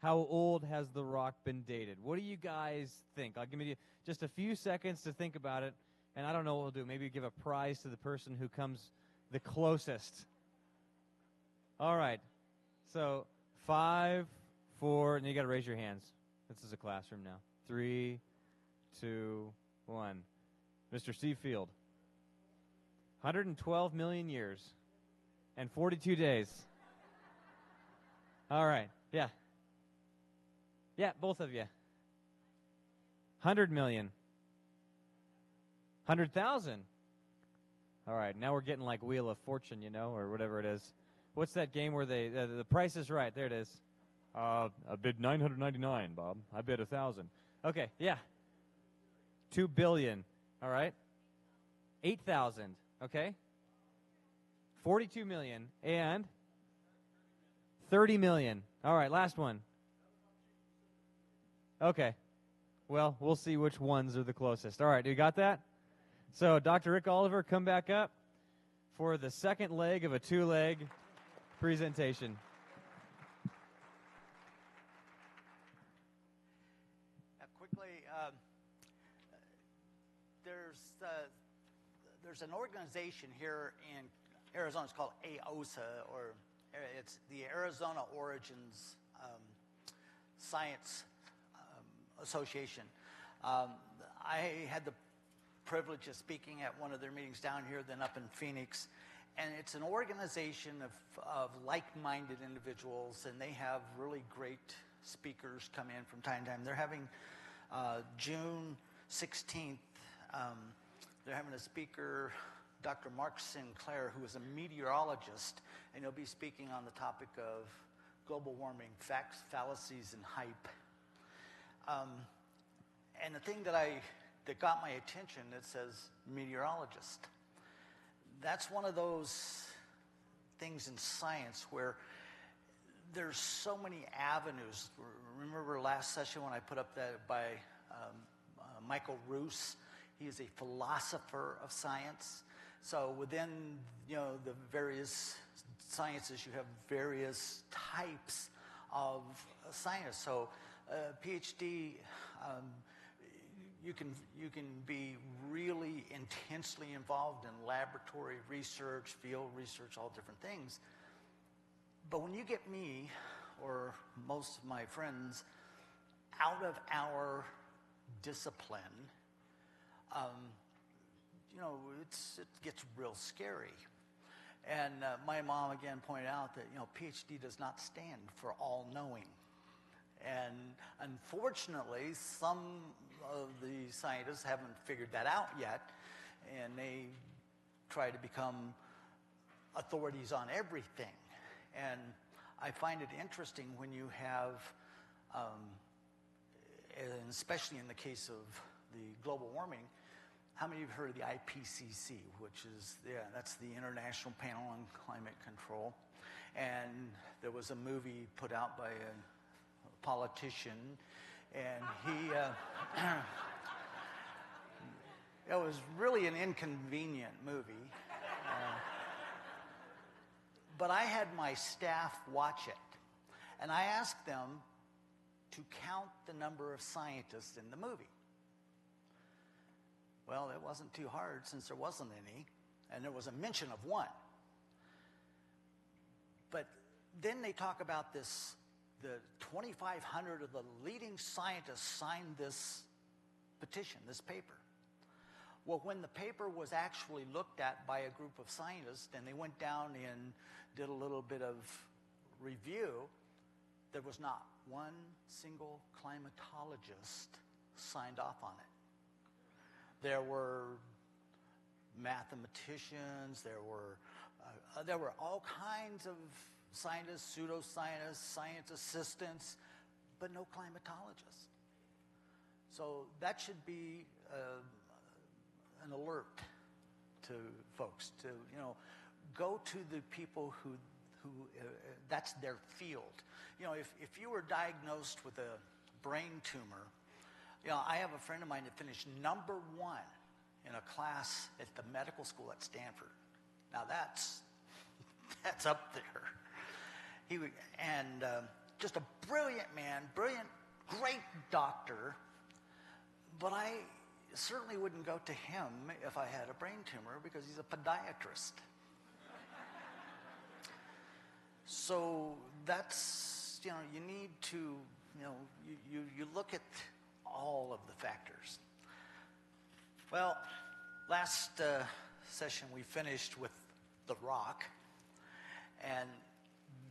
How old has the rock been dated? What do you guys think? I'll give you just a few seconds to think about it, and I don't know what we'll do. Maybe give a prize to the person who comes the closest. All right. So 5, 4, and you got to raise your hands. This is a classroom now. 3, 2, 1. Mr. Steve Field. 112 million years and 42 days. All right. Yeah. Yeah, both of you. 100 million. 100,000. All right, now we're getting like Wheel of Fortune, you know, or whatever it is. What's that game where they the price is right? There it is. I bid 999, Bob. I bid 1,000. Okay, yeah. 2 billion. All right. 8,000. Okay. 42 million and 30 million. All right, last one. Okay. Well, we'll see which ones are the closest. All right, you got that? So, Dr. Rick Oliver, come back up for the second leg of a 2-leg presentation. Quickly, there's an organization here in Arizona. It's called AOSA, or it's the Arizona Origins Science Association. I had the privilege of speaking at one of their meetings down here, then up in Phoenix. And it's an organization of like-minded individuals, and they have really great speakers come in from time to time. They're having June 16th, they're having a speaker, Dr. Mark Sinclair, who is a meteorologist, and he'll be speaking on the topic of global warming, facts, fallacies, and hype. And the thing that got my attention, it says meteorologist. That's one of those things in science where there's so many avenues. Remember last session when I put up that by Michael Roos? He is a philosopher of science. So within the various sciences, you have various types of science. So PhD, you can be really intensely involved in laboratory research, field research, all different things. But when you get me, or most of my friends, out of our discipline, it gets real scary. And my mom again pointed out that PhD does not stand for all-knowing. And unfortunately, some of the scientists haven't figured that out yet, and they try to become authorities on everything. And I find it interesting when you have, and especially in the case of the global warming, how many of you have heard of the IPCC, which is, that's the International Panel on Climate Control. And there was a movie put out by a politician, and he, it was really an inconvenient movie. But I had my staff watch it, and I asked them to count the number of scientists in the movie. Well, it wasn't too hard since there wasn't any, and there was a mention of one. But then they talk about this, the 2,500 of the leading scientists signed this petition, this paper. Well, when the paper was actually looked at by a group of scientists, and they went down and did a little bit of review, there was not one single climatologist signed off on it. There were mathematicians, there were all kinds of scientists, pseudoscientists, science assistants, but no climatologists. So that should be an alert to folks to go to the people who that's their field. If you were diagnosed with a brain tumor, I have a friend of mine that finished number 1 in a class at the medical school at Stanford. Now that's up there. Just a brilliant man, brilliant, great doctor, but I certainly wouldn't go to him if I had a brain tumor because he's a podiatrist. So that's, you need to, you look at all of the factors. Well, last session we finished with the rock, and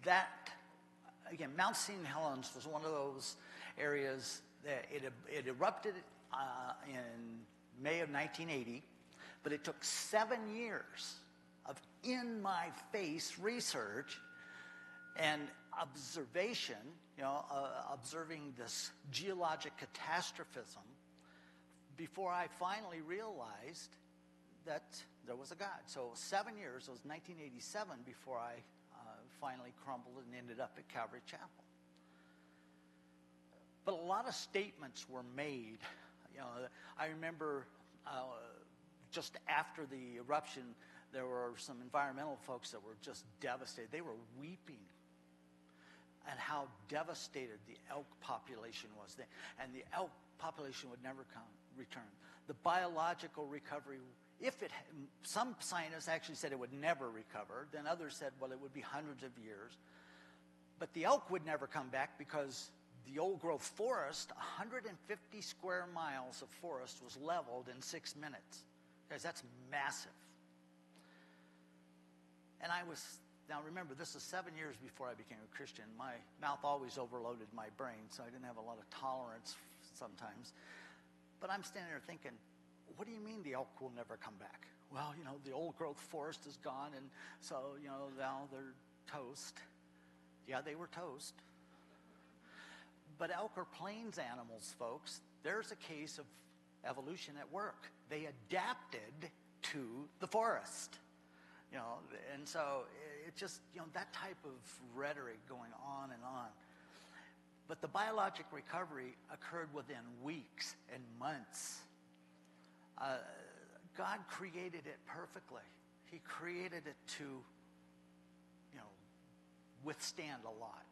that, again, Mount St. Helens was one of those areas that it erupted in May of 1980, but it took 7 years of in-my-face research and observation, observing this geologic catastrophism before I finally realized that there was a God. So 7 years, it was 1987 before I finally crumbled and ended up at Calvary Chapel. But a lot of statements were made. I remember just after the eruption, there were some environmental folks that were just devastated. They were weeping at how devastated the elk population was. And the elk population would never return. The biological recovery, some scientists actually said it would never recover. Then others said, well, it would be hundreds of years. But the elk would never come back because the old-growth forest, 150 square miles of forest, was leveled in 6 minutes. Guys, that's massive. And now remember, this is 7 years before I became a Christian. My mouth always overloaded my brain, so I didn't have a lot of tolerance sometimes. But I'm standing there thinking, what do you mean the elk will never come back? Well, the old-growth forest is gone, and so, now they're toast. Yeah, they were toast. But elk are plains animals, folks. There's a case of evolution at work. They adapted to the forest. And so it just, that type of rhetoric going on and on. But the biologic recovery occurred within weeks and months. God created it perfectly. He created it to, withstand a lot.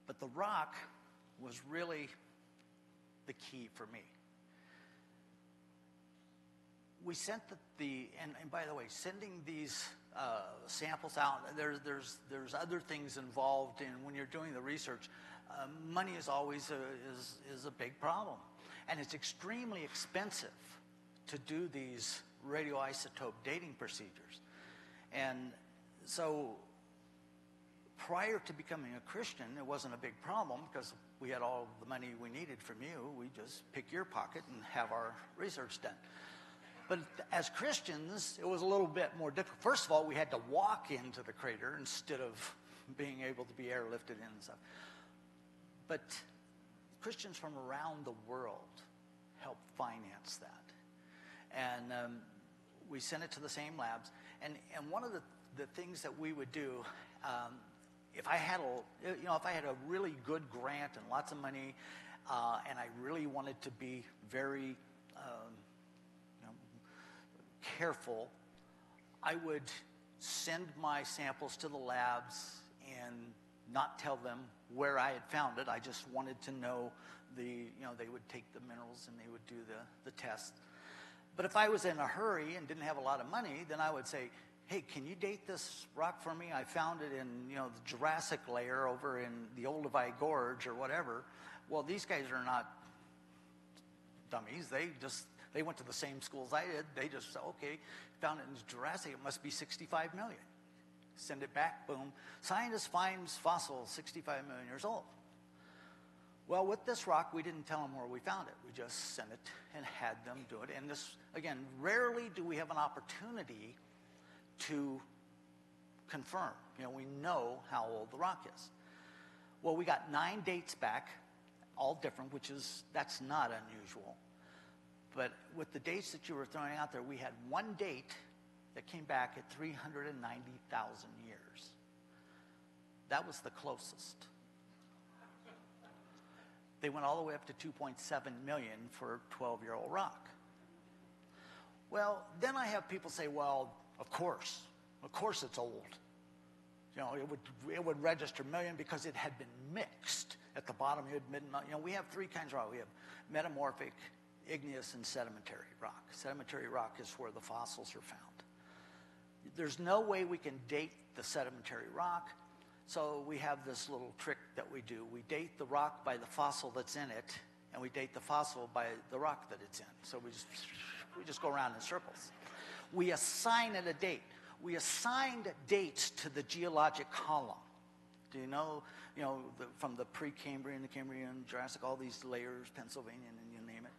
But the rock was really the key for me. We sent and by the way, sending these samples out, there's other things involved in when you're doing the research. Money is always is a big problem, and it's extremely expensive to do these radioisotope dating procedures. And so prior to becoming a Christian, it wasn't a big problem because we had all the money we needed from you. We just pick your pocket and have our research done. But as Christians, it was a little bit more difficult. First of all, we had to walk into the crater instead of being able to be airlifted in and stuff. But Christians from around the world helped finance that. And we sent it to the same labs. And one of the things that we would do, if I had a really good grant and lots of money, and I really wanted to be very careful, I would send my samples to the labs and not tell them where I had found it. I just wanted to know they would take the minerals and they would do the test. But if I was in a hurry and didn't have a lot of money, then I would say, hey, can you date this rock for me? I found it in, the Jurassic layer over in the Olduvai Gorge or whatever. Well, these guys are not dummies. They went to the same schools I did. They just said, okay, found it in Jurassic. It must be 65 million. Send it back, boom. Scientist finds fossil 65 million years old. Well, with this rock, we didn't tell them where we found it. We just sent it and had them do it. And this, again, rarely do we have an opportunity to confirm. We know how old the rock is. Well, we got 9 dates back, all different, that's not unusual. But with the dates that you were throwing out there, we had one date that came back at 390,000 years. That was the closest. They went all the way up to 2.7 million for a 12-year-old rock. Well, then I have people say, well, of course it's old. You know, it would register million because it had been mixed at the bottom. It had been, you know, we have three kinds of rock. We have metamorphic, igneous, and sedimentary rock. Sedimentary rock is where the fossils are found. There's no way we can date the sedimentary rock, so we have this little trick that we do. We date the rock by the fossil that's in it, and we date the fossil by the rock that it's in. So we just go around in circles. We assign it a date. We assigned dates to the geologic column. Do you know, from the Precambrian, the Cambrian, Jurassic, all these layers, Pennsylvanian, and you name it.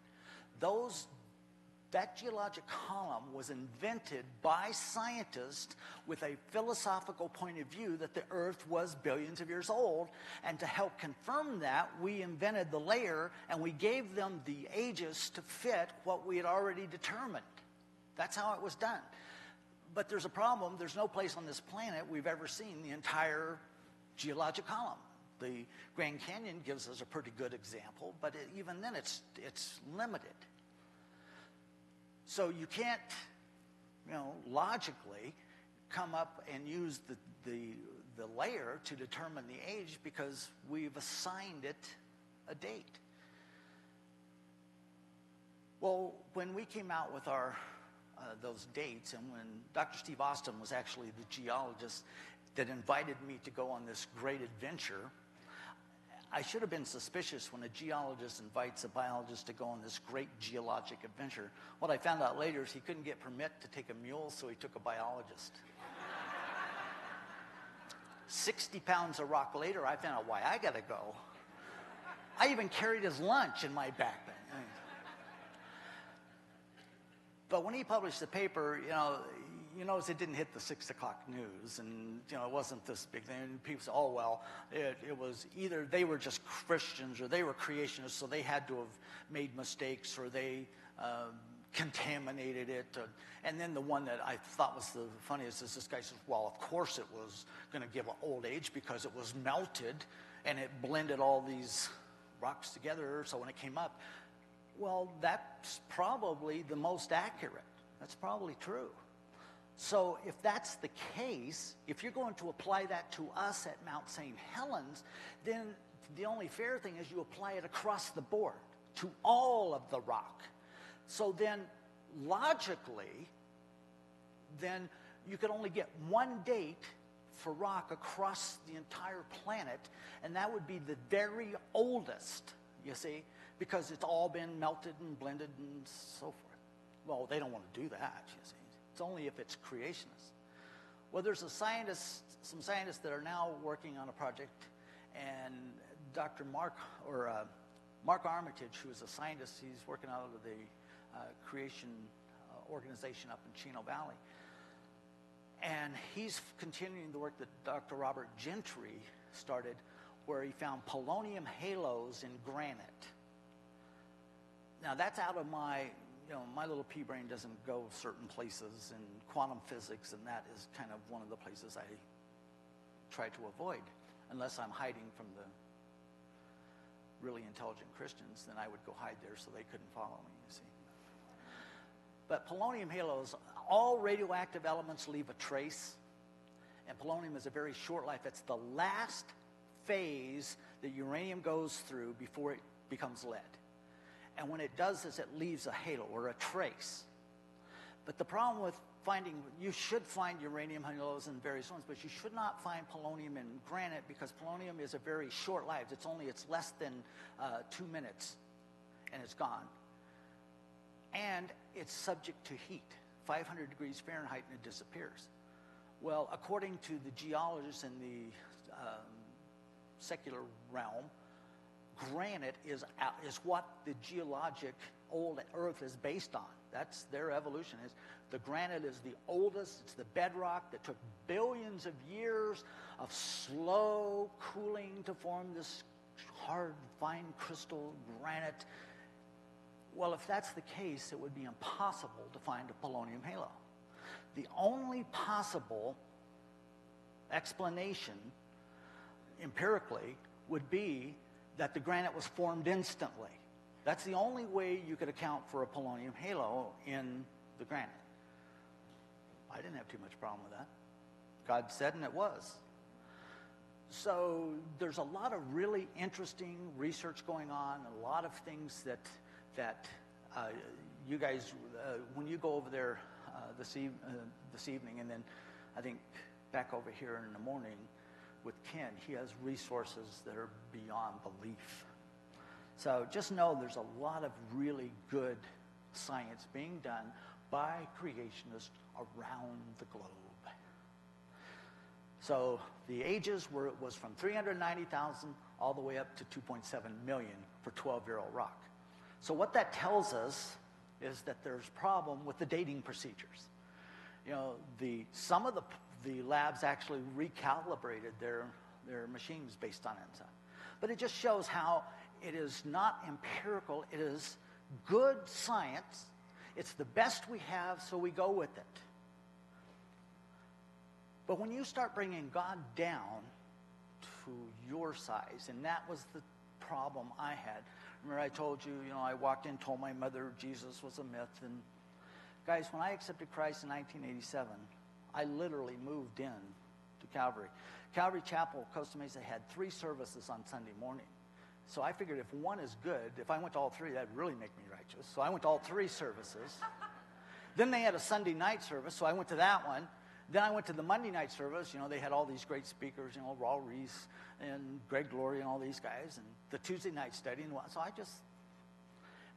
That geologic column was invented by scientists with a philosophical point of view that the Earth was billions of years old. And to help confirm that, we invented the layer, and we gave them the ages to fit what we had already determined. That's how it was done. But there's a problem. There's no place on this planet we've ever seen the entire geologic column. The Grand Canyon gives us a pretty good example, but even then it's limited. So you can't, logically come up and use the layer to determine the age because we've assigned it a date. Well, when we came out with our those dates, and when Dr. Steve Austin was actually the geologist that invited me to go on this great adventure, I should have been suspicious when a geologist invites a biologist to go on this great geologic adventure. What I found out later is he couldn't get permit to take a mule, so he took a biologist. 60 pounds of rock later, I found out why I got to go. I even carried his lunch in my backpack. But when he published the paper, you notice it didn't hit the 6 o'clock news, and it wasn't this big thing. And people said, "Oh well, it was either they were just Christians or they were creationists, so they had to have made mistakes or they contaminated it." And then the one that I thought was the funniest is this guy says, "Well, of course it was going to give an old age because it was melted and it blended all these rocks together. So when it came up." Well, that's probably the most accurate. That's probably true. So if that's the case, if you're going to apply that to us at Mount St. Helens, then the only fair thing is you apply it across the board to all of the rock. So then, logically, then you could only get one date for rock across the entire planet, and that would be the very oldest, you see, because it's all been melted and blended and so forth. Well, they don't want to do that, you see. It's only if it's creationist. Well, there's some scientists that are now working on a project, and Dr. Mark Armitage, who is a scientist, he's working out of the creation organization up in Chino Valley. And he's continuing the work that Dr. Robert Gentry started, where he found polonium halos in granite. Now, that's out of my little pea brain doesn't go certain places, and quantum physics, and that is kind of one of the places I try to avoid. Unless I'm hiding from the really intelligent Christians, then I would go hide there so they couldn't follow me, you see. But polonium halos, all radioactive elements leave a trace, and polonium is a very short life. It's the last phase that uranium goes through before it becomes lead. And when it does this, it leaves a halo or a trace. But the problem with you should find uranium halos in various ones, but you should not find polonium in granite because polonium is a very short life. It's less than 2 minutes, and it's gone. And it's subject to heat, 500 degrees Fahrenheit, and it disappears. Well, according to the geologists in the secular realm, granite is what the geologic old Earth is based on. That's their evolution. The granite is the oldest. It's the bedrock that took billions of years of slow cooling to form this hard, fine crystal granite. Well, if that's the case, it would be impossible to find a polonium halo. The only possible explanation, empirically, would be that the granite was formed instantly. That's the only way you could account for a polonium halo in the granite. I didn't have too much problem with that. God said, and it was. So there's a lot of really interesting research going on, a lot of things that you guys, when you go over there this evening, and then I think back over here in the morning with Ken, he has resources that are beyond belief. So just know there's a lot of really good science being done by creationists around the globe. So the ages was from 390,000 all the way up to 2.7 million for 12-year-old rock. So what that tells us is that there's a problem with the dating procedures. You know, some of the labs actually recalibrated their machines based on it. But it just shows how it is not empirical. It is good science. It's the best we have, so we go with it. But when you start bringing God down to your size, and that was the problem I had. Remember I told you, I walked in, told my mother Jesus was a myth. And guys, when I accepted Christ in 1987, I literally moved in to Calvary. Calvary Chapel, Costa Mesa, had 3 services on Sunday morning. So I figured if one is good, if I went to all 3, that'd really make me righteous. So I went to all 3 services. Then they had a Sunday night service, so I went to that one. Then I went to the Monday night service. They had all these great speakers, Raul Reese and Greg Glory and all these guys, and the Tuesday night study. And so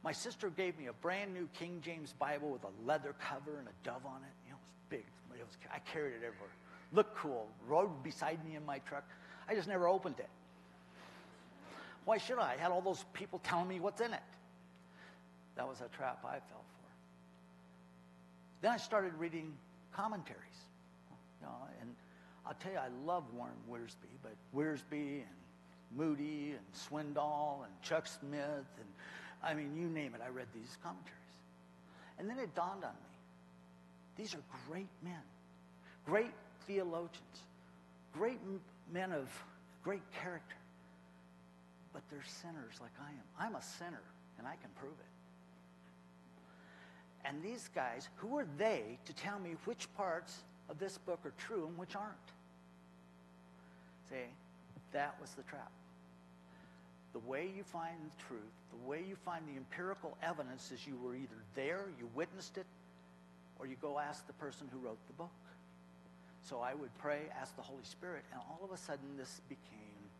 my sister gave me a brand new King James Bible with a leather cover and a dove on it. It was big. I carried it everywhere. Looked cool. Rode beside me in my truck. I just never opened it. Why should I? I had all those people telling me what's in it. That was a trap I fell for. Then I started reading commentaries. And I'll tell you, I love Warren Wiersbe, but Wiersbe and Moody and Swindoll and Chuck Smith, and you name it, I read these commentaries. And then it dawned on me, these are great men, great theologians, great men of great character, but they're sinners like I am. I'm a sinner, and I can prove it. And these guys, who are they to tell me which parts of this book are true and which aren't? See, that was the trap. The way you find the truth, the way you find the empirical evidence is you were either there, you witnessed it, or you go ask the person who wrote the book. So I would pray, ask the Holy Spirit, and all of a sudden this became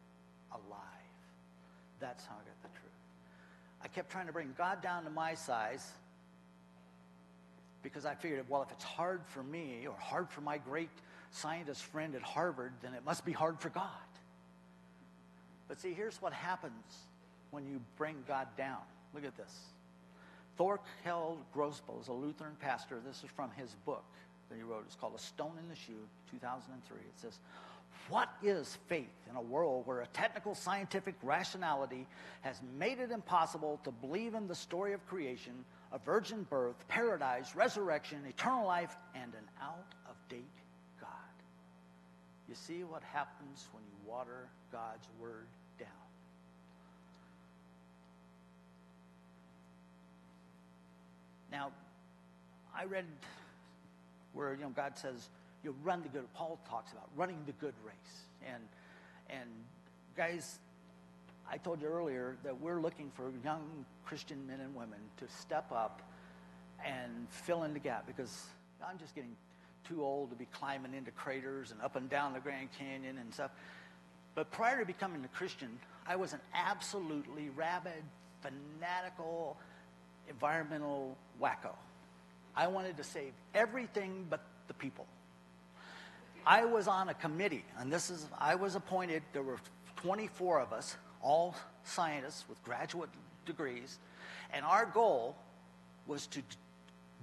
alive. That's how I got the truth. I kept trying to bring God down to my size, because I figured, well, if it's hard for me or hard for my great scientist friend at Harvard, then it must be hard for God. But see, here's what happens when you bring God down. Look at this. Thorkel Grossbo is a Lutheran pastor. This is from his book that he wrote. It's called A Stone in the Shoe, 2003. It says, what is faith in a world where a technical scientific rationality has made it impossible to believe in the story of creation, a virgin birth, paradise, resurrection, eternal life, and an out-of-date God? You see what happens when you water God's word down. Now, I read where God says, you run the good. Paul talks about running the good race. And guys, I told you earlier that we're looking for young Christian men and women to step up and fill in the gap, because I'm just getting too old to be climbing into craters and up and down the Grand Canyon and stuff. But prior to becoming a Christian, I was an absolutely rabid, fanatical, environmental wacko. I wanted to save everything but the people. I was on a committee, and I was appointed. There were 24 of us, all scientists with graduate degrees, and our goal was to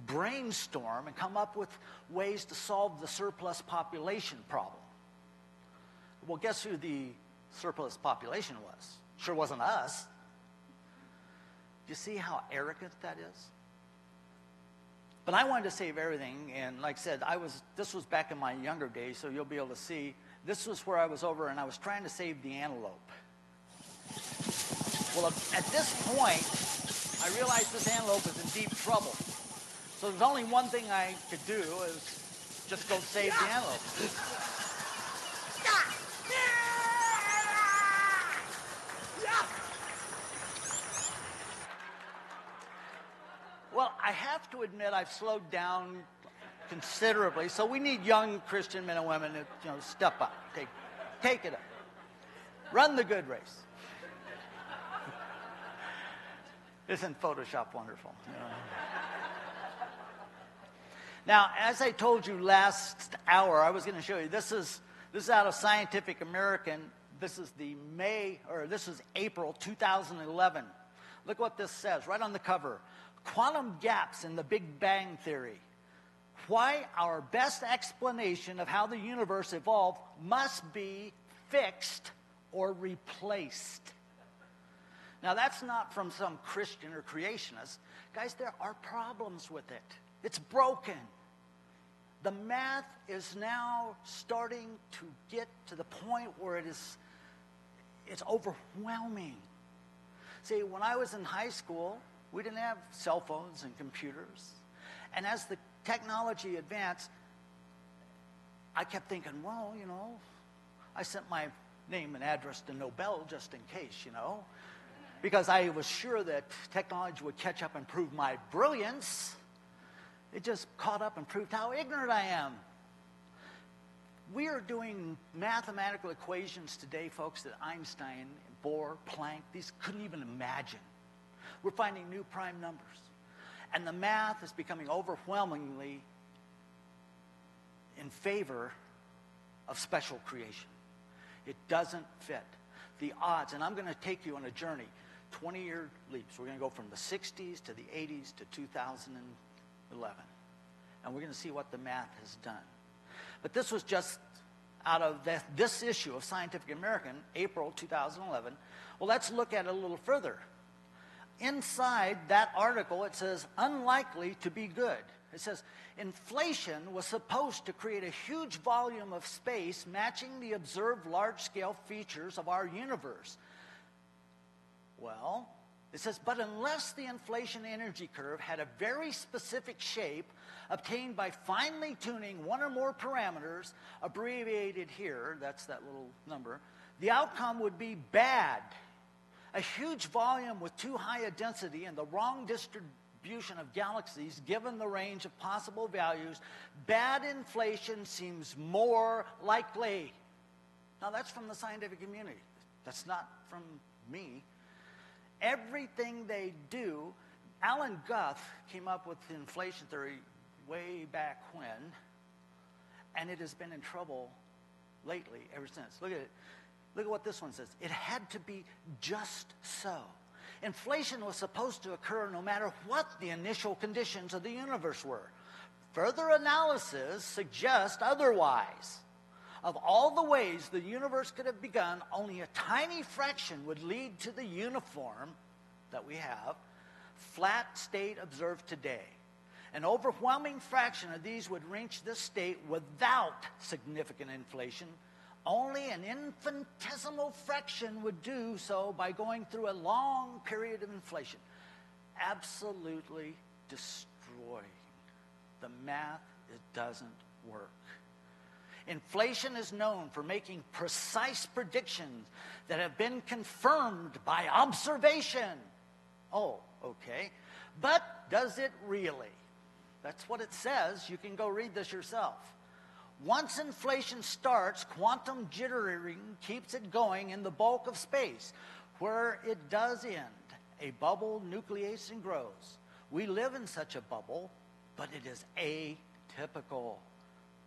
brainstorm and come up with ways to solve the surplus population problem. Well, guess who the surplus population was? Sure wasn't us. Do you see how arrogant that is? But I wanted to save everything, and like I said, this was back in my younger days, so you'll be able to see. This was where I was over, and I was trying to save the antelope. Well, at this point, I realized this antelope was in deep trouble. So there's only one thing I could do is just go save the antelope. I have to admit I've slowed down considerably, so we need young Christian men and women to, step up, take it up. Run the good race. Isn't Photoshop wonderful? Now, as I told you last hour, I was going to show you, this is out of Scientific American. This is this is April 2011. Look what this says right on the cover. Quantum gaps in the Big Bang Theory. Why our best explanation of how the universe evolved must be fixed or replaced. Now, that's not from some Christian or creationist. Guys, there are problems with it. It's broken. The math is now starting to get to the point where it's overwhelming. See, when I was in high school, we didn't have cell phones and computers. And as the technology advanced, I kept thinking, well, I sent my name and address to Nobel just in case, because I was sure that technology would catch up and prove my brilliance. It just caught up and proved how ignorant I am. We are doing mathematical equations today, folks, that Einstein, Bohr, Planck, these couldn't even imagine. We're finding new prime numbers. And the math is becoming overwhelmingly in favor of special creation. It doesn't fit. The odds, and I'm going to take you on a journey, 20-year leaps. We're going to go from the 60s to the 80s to 2011. And we're going to see what the math has done. But this was just out of this issue of Scientific American, April 2011. Well, let's look at it a little further. Inside that article, it says, unlikely to be good. It says, inflation was supposed to create a huge volume of space matching the observed large-scale features of our universe. Well, it says, but unless the inflation energy curve had a very specific shape obtained by finely tuning one or more parameters, abbreviated here, that's that little number, the outcome would be bad. A huge volume with too high a density and the wrong distribution of galaxies given the range of possible values, bad inflation seems more likely. Now that's from the scientific community. That's not from me. Everything they do, Alan Guth came up with inflation theory way back when, and it has been in trouble lately ever since. Look at it. Look at what this one says. It had to be just so. Inflation was supposed to occur no matter what the initial conditions of the universe were. Further analysis suggests otherwise. Of all the ways the universe could have begun, only a tiny fraction would lead to the uniform that we have, flat state observed today. An overwhelming fraction of these would reach this state without significant inflation. Only an infinitesimal fraction would do so by going through a long period of inflation. Absolutely destroying. The math, it doesn't work. Inflation is known for making precise predictions that have been confirmed by observation. Oh, okay. But does it really? That's what it says. You can go read this yourself. Once inflation starts, quantum jittering keeps it going in the bulk of space, where it does end. A bubble nucleates and grows. We live in such a bubble, but it is atypical.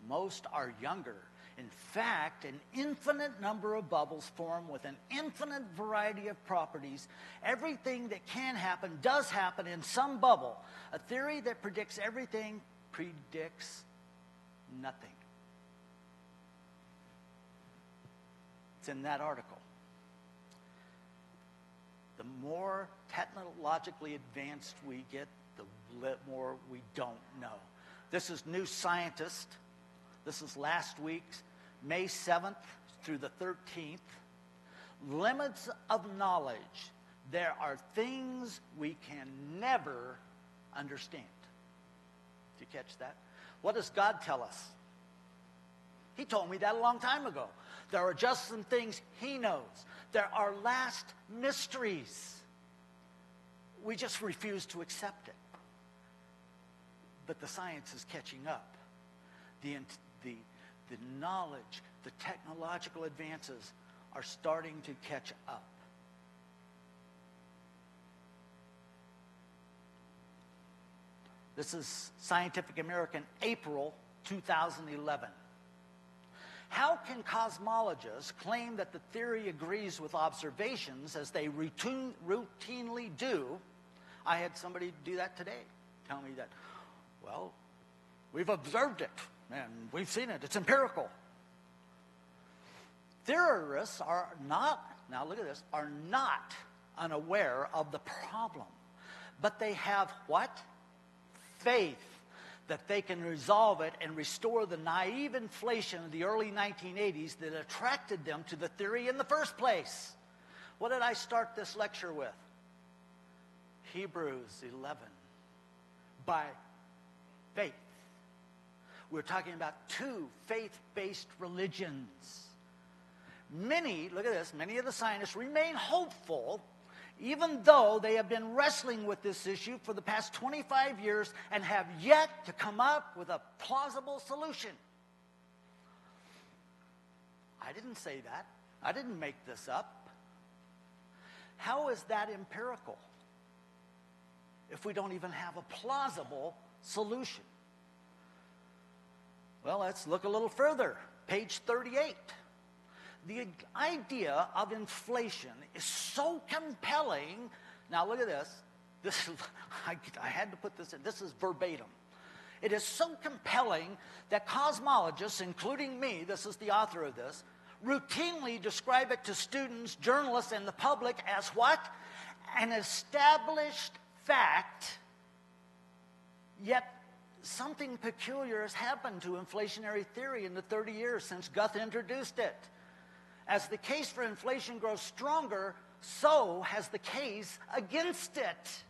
Most are younger. In fact, an infinite number of bubbles form with an infinite variety of properties. Everything that can happen does happen in some bubble. A theory that predicts everything predicts nothing. It's in that article. The more technologically advanced we get, the more we don't know. This is New Scientist. This is last week's, May 7th through the 13th. Limits of knowledge. There are things we can never understand. Did you catch that? What does God tell us? He told me that a long time ago. There are just some things He knows. There are last mysteries. We just refuse to accept it. but the science is catching up. The knowledge, the technological advances are starting to catch up. This is Scientific American, April 2011. How can cosmologists claim that the theory agrees with observations as they routinely do? I had somebody do that today, tell me that, well, we've observed it, and we've seen it. It's empirical. Theorists are not, now look at this, are not unaware of the problem. But they have what? Faith that they can resolve it and restore the naive inflation of the early 1980s that attracted them to the theory in the first place. What did I start this lecture with? Hebrews 11. By faith. We're talking about two faith-based religions. Many, look at this, many of the scientists remain hopeful even though they have been wrestling with this issue for the past 25 years and have yet to come up with a plausible solution. I didn't say that. I didn't make this up. How is that empirical if we don't even have a plausible solution? Well, let's look a little further. Page 38. The idea of inflation is so compelling. Now look at this. I had to put this in. This is verbatim. It is so compelling that cosmologists, including me, this is the author of this, routinely describe it to students, journalists, and the public as what? An established fact, yet something peculiar has happened to inflationary theory in the 30 years since Guth introduced it. As the case for inflation grows stronger, so has the case against it.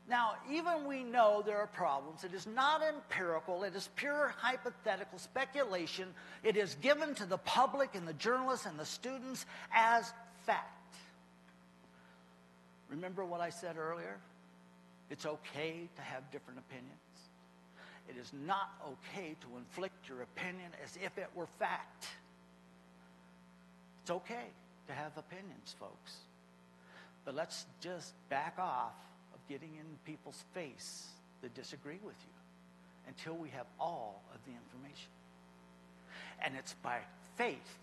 Now, even we know there are problems. It is not empirical. It is pure hypothetical speculation. It is given to the public and the journalists and the students as fact. Remember what I said earlier? It's okay to have different opinions. It is not okay to inflict your opinion as if it were fact. It's okay to have opinions, folks. But let's just back off of getting in people's face that disagree with you until we have all of the information. And it's by faith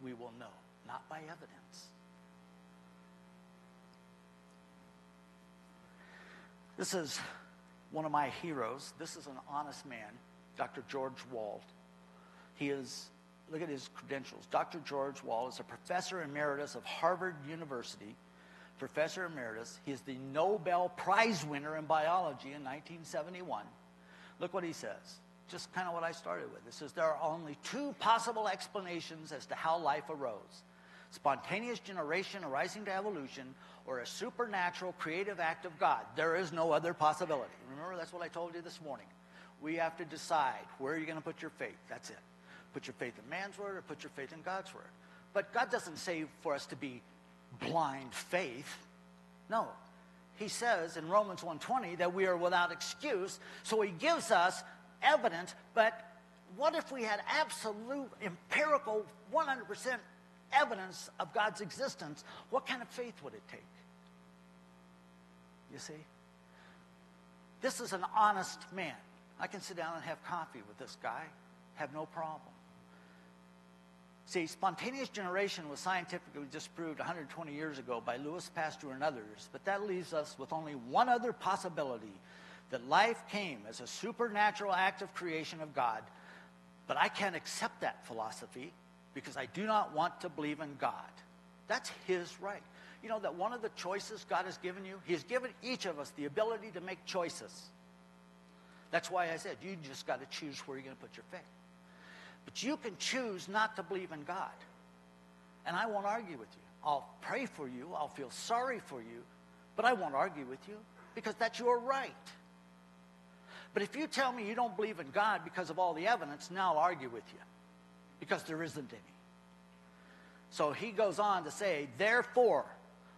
we will know, not by evidence. This is one of my heroes. This is an honest man, Dr. George Wald. He is, look at his credentials. Dr. George Wald is a professor emeritus of Harvard University. Professor emeritus. He is the Nobel Prize winner in biology in 1971. Look what he says. Just kind of what I started with. It says there are only two possible explanations as to how life arose. Spontaneous generation arising to evolution, or a supernatural creative act of God. There is no other possibility. Remember, that's what I told you this morning. We have to decide where you're going to put your faith. That's it. Put your faith in man's word or put your faith in God's word. But God doesn't say for us to be blind faith. No. He says in Romans 1:20 that we are without excuse, so he gives us evidence, but what if we had absolute, empirical, 100% evidence of God's existence? What kind of faith would it take? You see? This is an honest man. I can sit down and have coffee with this guy, have no problem. See, spontaneous generation was scientifically disproved 120 years ago by Louis Pasteur and others, but that leaves us with only one other possibility, that life came as a supernatural act of creation of God. But I can't accept that philosophy because I do not want to believe in God. That's his right. You know that one of the choices God has given you, he has given each of us the ability to make choices. That's why I said you just got to choose where you're going to put your faith. But you can choose not to believe in God. And I won't argue with you. I'll pray for you. I'll feel sorry for you. But I won't argue with you because that's your right. But if you tell me you don't believe in God because of all the evidence, now I'll argue with you because there isn't any. So he goes on to say, therefore,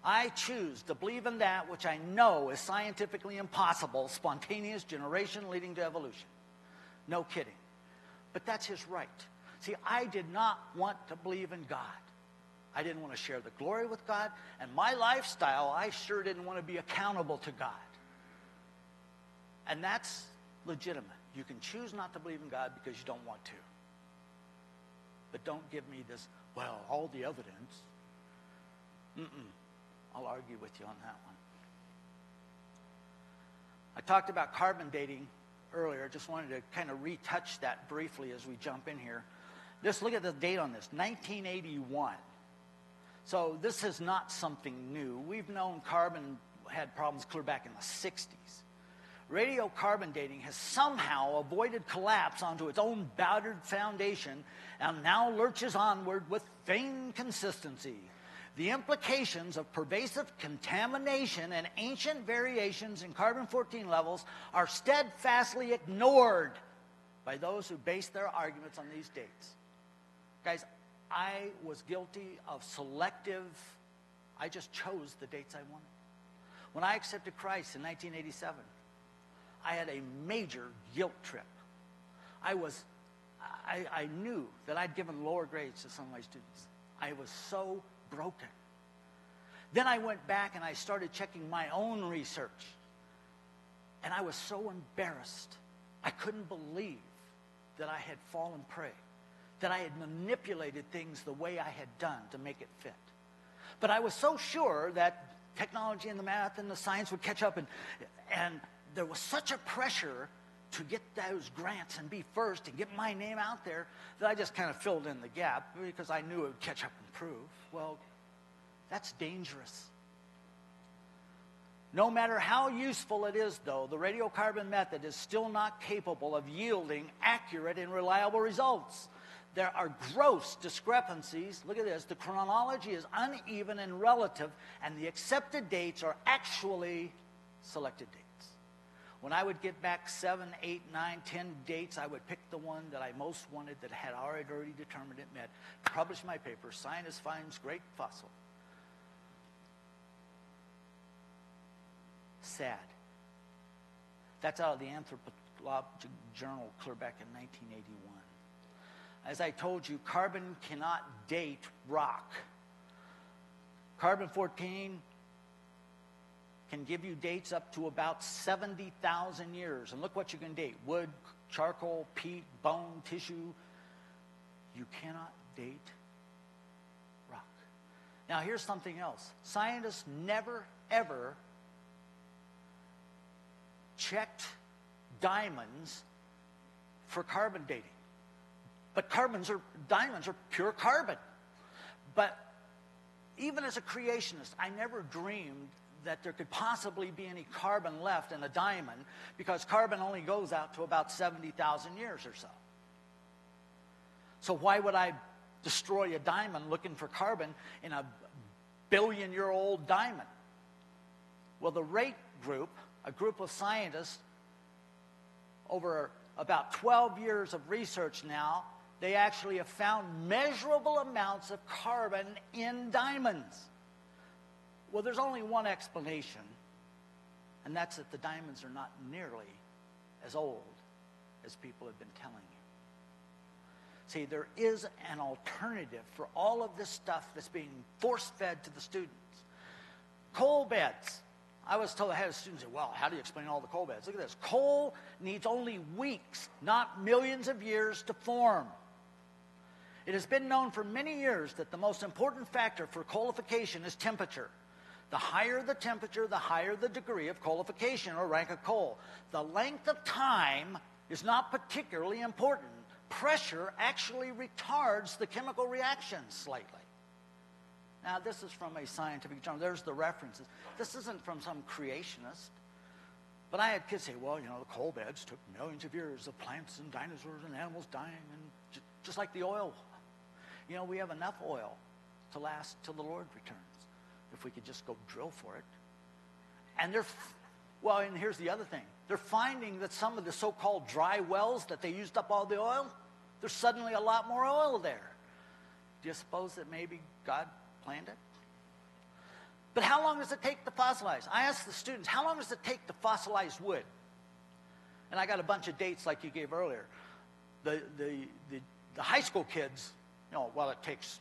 I choose to believe in that which I know is scientifically impossible, spontaneous generation leading to evolution. No kidding. But that's his right. See, I did not want to believe in God. I didn't want to share the glory with God. And my lifestyle, I sure didn't want to be accountable to God. And that's legitimate. You can choose not to believe in God because you don't want to. But don't give me this, well, all the evidence. I'll argue with you on that one. I talked about carbon dating earlier. Just wanted to kind of retouch that briefly as we jump in here. Just look at the date on this, 1981. So this is not something new. We've known carbon had problems clear back in the 60s. Radiocarbon dating has somehow avoided collapse onto its own battered foundation and now lurches onward with feigned consistency. The implications of pervasive contamination and ancient variations in carbon-14 levels are steadfastly ignored by those who base their arguments on these dates. Guys, I was guilty of I just chose the dates I wanted. When I accepted Christ in 1987, I had a major guilt trip. I knew that I'd given lower grades to some of my students. I was so broken. Then I went back and I started checking my own research. And I was so embarrassed. I couldn't believe that I had fallen prey, that I had manipulated things the way I had done to make it fit. But I was so sure that technology and the math and the science would catch up, and there was such a pressure to get those grants and be first and get my name out there that I just kind of filled in the gap because I knew it would catch up and prove. Well, that's dangerous. No matter how useful it is, though, the radiocarbon method is still not capable of yielding accurate and reliable results. There are gross discrepancies. Look at this. The chronology is uneven and relative, and the accepted dates are actually selected dates. When I would get back 7, 8, 9, 10 dates, I would pick the one that I most wanted that had already determined it met. Publish my paper. Scientist finds great fossil. Sad. That's out of the Anthropologic Journal clear back in 1981. As I told you, carbon cannot date rock. Carbon-14 can give you dates up to about 70,000 years. And look what you can date. Wood, charcoal, peat, bone, tissue. You cannot date rock. Now, here's something else. Scientists never, ever checked diamonds for carbon dating. But diamonds are pure carbon. But even as a creationist, I never dreamed that there could possibly be any carbon left in a diamond because carbon only goes out to about 70,000 years or so. So why would I destroy a diamond looking for carbon in a billion-year-old diamond? Well, the RATE group, a group of scientists over about 12 years of research now, they actually have found measurable amounts of carbon in diamonds. Well, there's only one explanation, and that's that the diamonds are not nearly as old as people have been telling you. See, there is an alternative for all of this stuff that's being force-fed to the students. Coal beds. I was told, I had a student say, well, how do you explain all the coal beds? Look at this. Coal needs only weeks, not millions of years to form. It has been known for many years that the most important factor for coalification is temperature. The higher the temperature, the higher the degree of coalification or rank of coal. The length of time is not particularly important. Pressure actually retards the chemical reaction slightly. Now, this is from a scientific journal. There's the references. This isn't from some creationist. But I had kids say, well, you know, the coal beds took millions of years of plants and dinosaurs and animals dying, and just like the oil. You know, we have enough oil to last till the Lord returns if we could just go drill for it. And and here's the other thing. They're finding that some of the so-called dry wells that they used up all the oil, there's suddenly a lot more oil there. Do you suppose that maybe God planned it? But how long does it take to fossilize? I asked the students, how long does it take to fossilize wood? And I got a bunch of dates like you gave earlier. The high school kids, well, it takes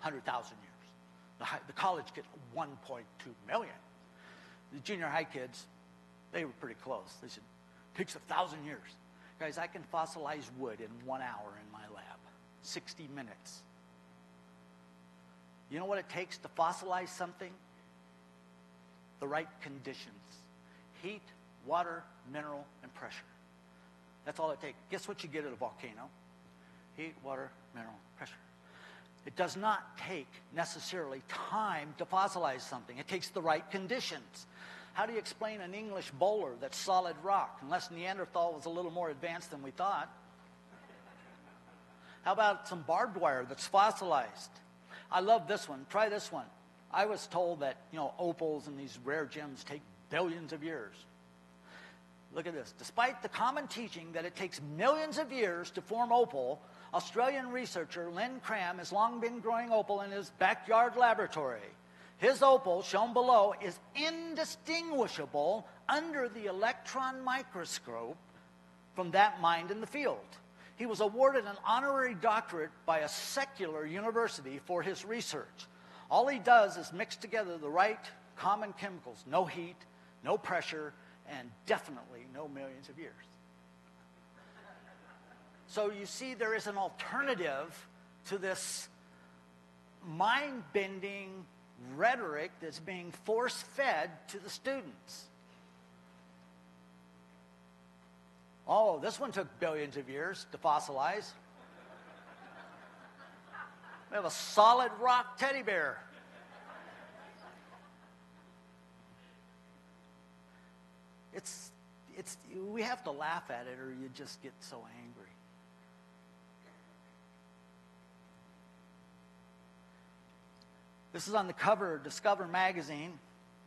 100,000 years. The college kids, 1.2 million. The junior high kids, they were pretty close. They said, it takes 1,000 years. Guys, I can fossilize wood in 1 hour in my lab, 60 minutes. You know what it takes to fossilize something? The right conditions. Heat, water, mineral, and pressure. That's all it takes. Guess what you get at a volcano? Heat, water, mineral, pressure. It does not take necessarily time to fossilize something. It takes the right conditions. How do you explain an English bowler that's solid rock? Unless Neanderthal was a little more advanced than we thought. How about some barbed wire that's fossilized? I love this one. Try this one. I was told that, opals and these rare gems take billions of years. Look at this. Despite the common teaching that it takes millions of years to form opal, Australian researcher Lynn Cram has long been growing opal in his backyard laboratory. His opal, shown below, is indistinguishable under the electron microscope from that mined in the field. He was awarded an honorary doctorate by a secular university for his research. All he does is mix together the right common chemicals, no heat, no pressure, and definitely no millions of years. So you see, there is an alternative to this mind-bending rhetoric that's being force-fed to the students. Oh, this one took billions of years to fossilize. We have a solid rock teddy bear. We have to laugh at it or you just get so angry. This is on the cover of Discover magazine.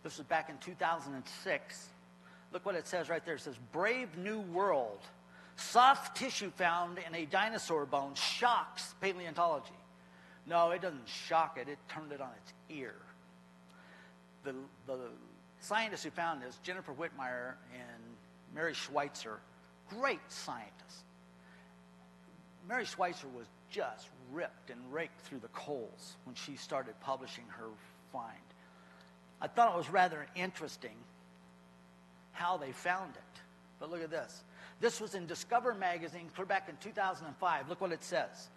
This was back in 2006. Look what it says right there. It says, Brave New World. Soft tissue found in a dinosaur bone shocks paleontology. No, it doesn't shock it. It turned it on its ear. The scientists who found this, Jennifer Whitmire and Mary Schweitzer, great scientists. Mary Schweitzer was just ripped and raked through the coals when she started publishing her find. I thought it was rather interesting how they found it. But look at this. This was in Discover magazine, clear back in 2005. Look what it says.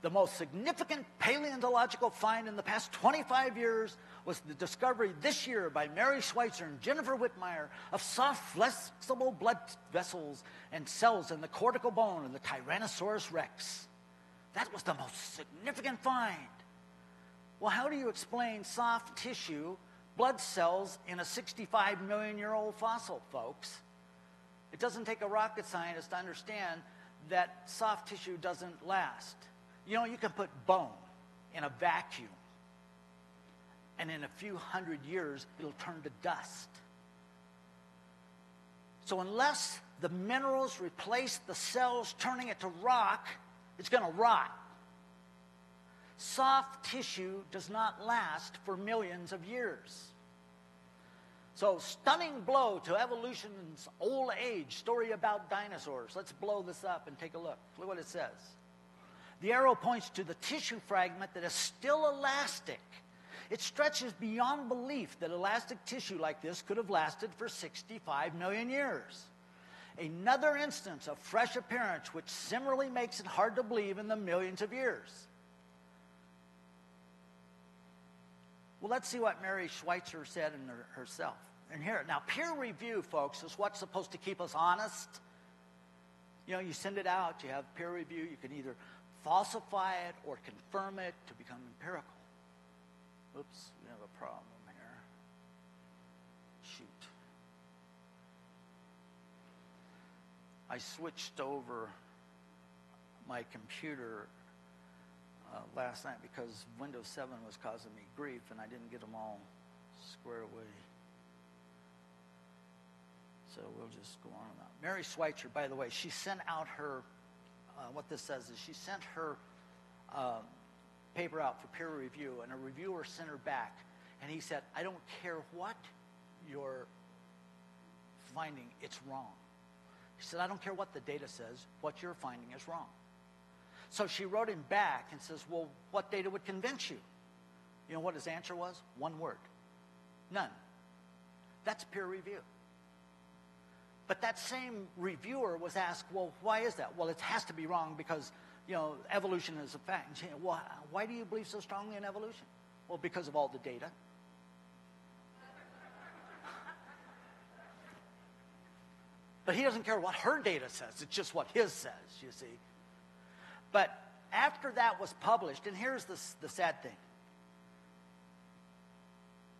The most significant paleontological find in the past 25 years was the discovery this year by Mary Schweitzer and Jennifer Whitmire of soft, flexible blood vessels and cells in the cortical bone of the Tyrannosaurus rex. That was the most significant find. Well, how do you explain soft tissue, blood cells in a 65 million year old fossil, folks? It doesn't take a rocket scientist to understand that soft tissue doesn't last. You can put bone in a vacuum, and in a few hundred years, it'll turn to dust. So unless the minerals replace the cells, turning it to rock, it's going to rot. Soft tissue does not last for millions of years. So, stunning blow to evolution's old age story about dinosaurs. Let's blow this up and take a look. Look what it says. The arrow points to the tissue fragment that is still elastic. It stretches beyond belief that elastic tissue like this could have lasted for 65 million years. Another instance of fresh appearance which similarly makes it hard to believe in the millions of years. Well, let's see what Mary Schweitzer said in herself. And here, now peer review, folks, is what's supposed to keep us honest. You send it out, you have peer review, you can either falsify it or confirm it to become empirical. Oops, we have a problem here. Shoot. I switched over my computer last night because Windows 7 was causing me grief and I didn't get them all squared away. So we'll just go on and on. Mary Schweitzer, by the way, she sent out her, what this says is she sent her paper out for peer review, and a reviewer sent her back And he said, I don't care what you're finding, it's wrong. He said, I don't care what the data says, what you're finding is wrong. So she wrote him back and says, well, what data would convince you? You know what his answer was? One word. None. That's peer review. But that same reviewer was asked, well, why is that? Well, it has to be wrong because, you know, evolution is a fact. And she said, well, why do you believe so strongly in evolution? Well, because of all the data. But he doesn't care what her data says. It's just what his says, you see. But after that was published, and here's the sad thing.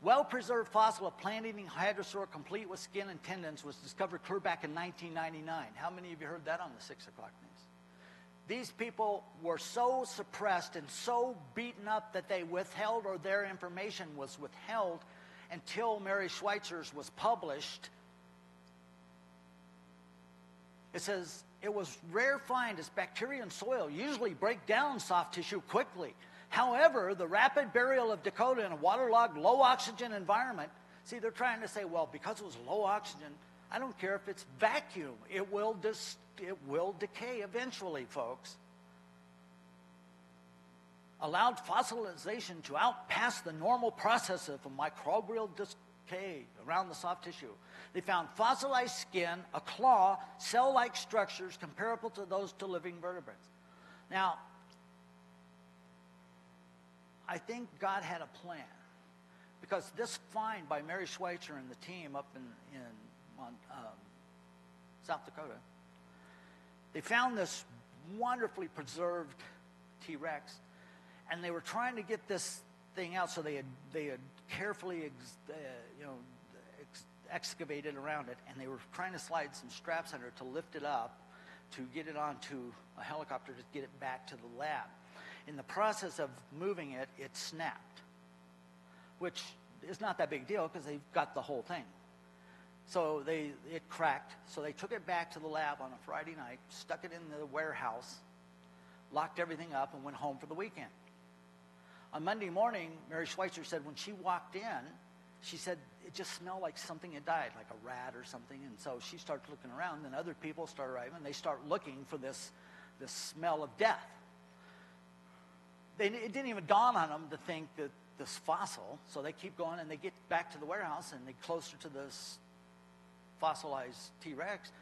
Well-preserved fossil of plant-eating hadrosaur complete with skin and tendons was discovered clear back in 1999. How many of you heard that on the 6 o'clock news? These people were so suppressed and so beaten up that they withheld, or their information was withheld, until Mary Schweitzer's was published. It says, it was rare find as bacteria in soil usually break down soft tissue quickly. However, the rapid burial of Dakota in a waterlogged, low-oxygen environment, see, they're trying to say, well, because it was low oxygen, I don't care if it's vacuum. It will decay eventually, folks. Allowed fossilization to outpass the normal process of microbial decay around the soft tissue. They found fossilized skin, a claw, cell-like structures comparable to those to living vertebrates. Now, I think God had a plan, because this find by Mary Schweitzer and the team up in South Dakota, they found this wonderfully preserved T-Rex, and they were trying to get this thing out, so they had carefully excavated around it, and they were trying to slide some straps under it to lift it up, to get it onto a helicopter to get it back to the lab. In the process of moving it, it snapped, which is not that big a deal because they've got the whole thing. So it cracked, so they took it back to the lab on a Friday night, stuck it in the warehouse, locked everything up, and went home for the weekend. On Monday morning, Mary Schweitzer said when she walked in, she said it just smelled like something had died, like a rat or something, and so she started looking around, and other people start arriving, and they start looking for this smell of death. It didn't even dawn on them to think that this fossil, so they keep going, and they get back to the warehouse, and they closer to this fossilized T-Rex,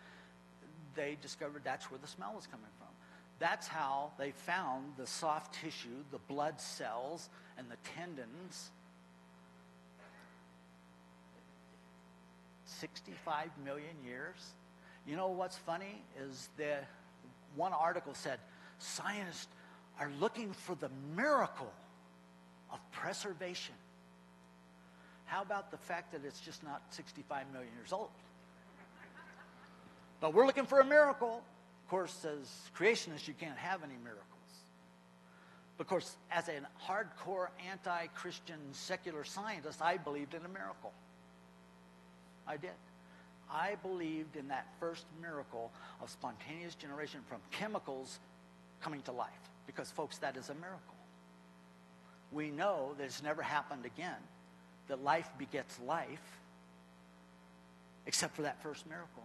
they discovered that's where the smell was coming from. That's how they found the soft tissue, the blood cells, and the tendons. 65 million years. You know what's funny is that one article said, scientists are looking for the miracle of preservation. How about the fact that it's just not 65 million years old? But we're looking for a miracle. Of course, as creationists, you can't have any miracles. Of course, as a hardcore anti-Christian secular scientist, I believed in a miracle. I did. I believed in that first miracle of spontaneous generation from chemicals coming to life. Because, folks, that is a miracle. We know that it's never happened again, that life begets life, except for that first miracle,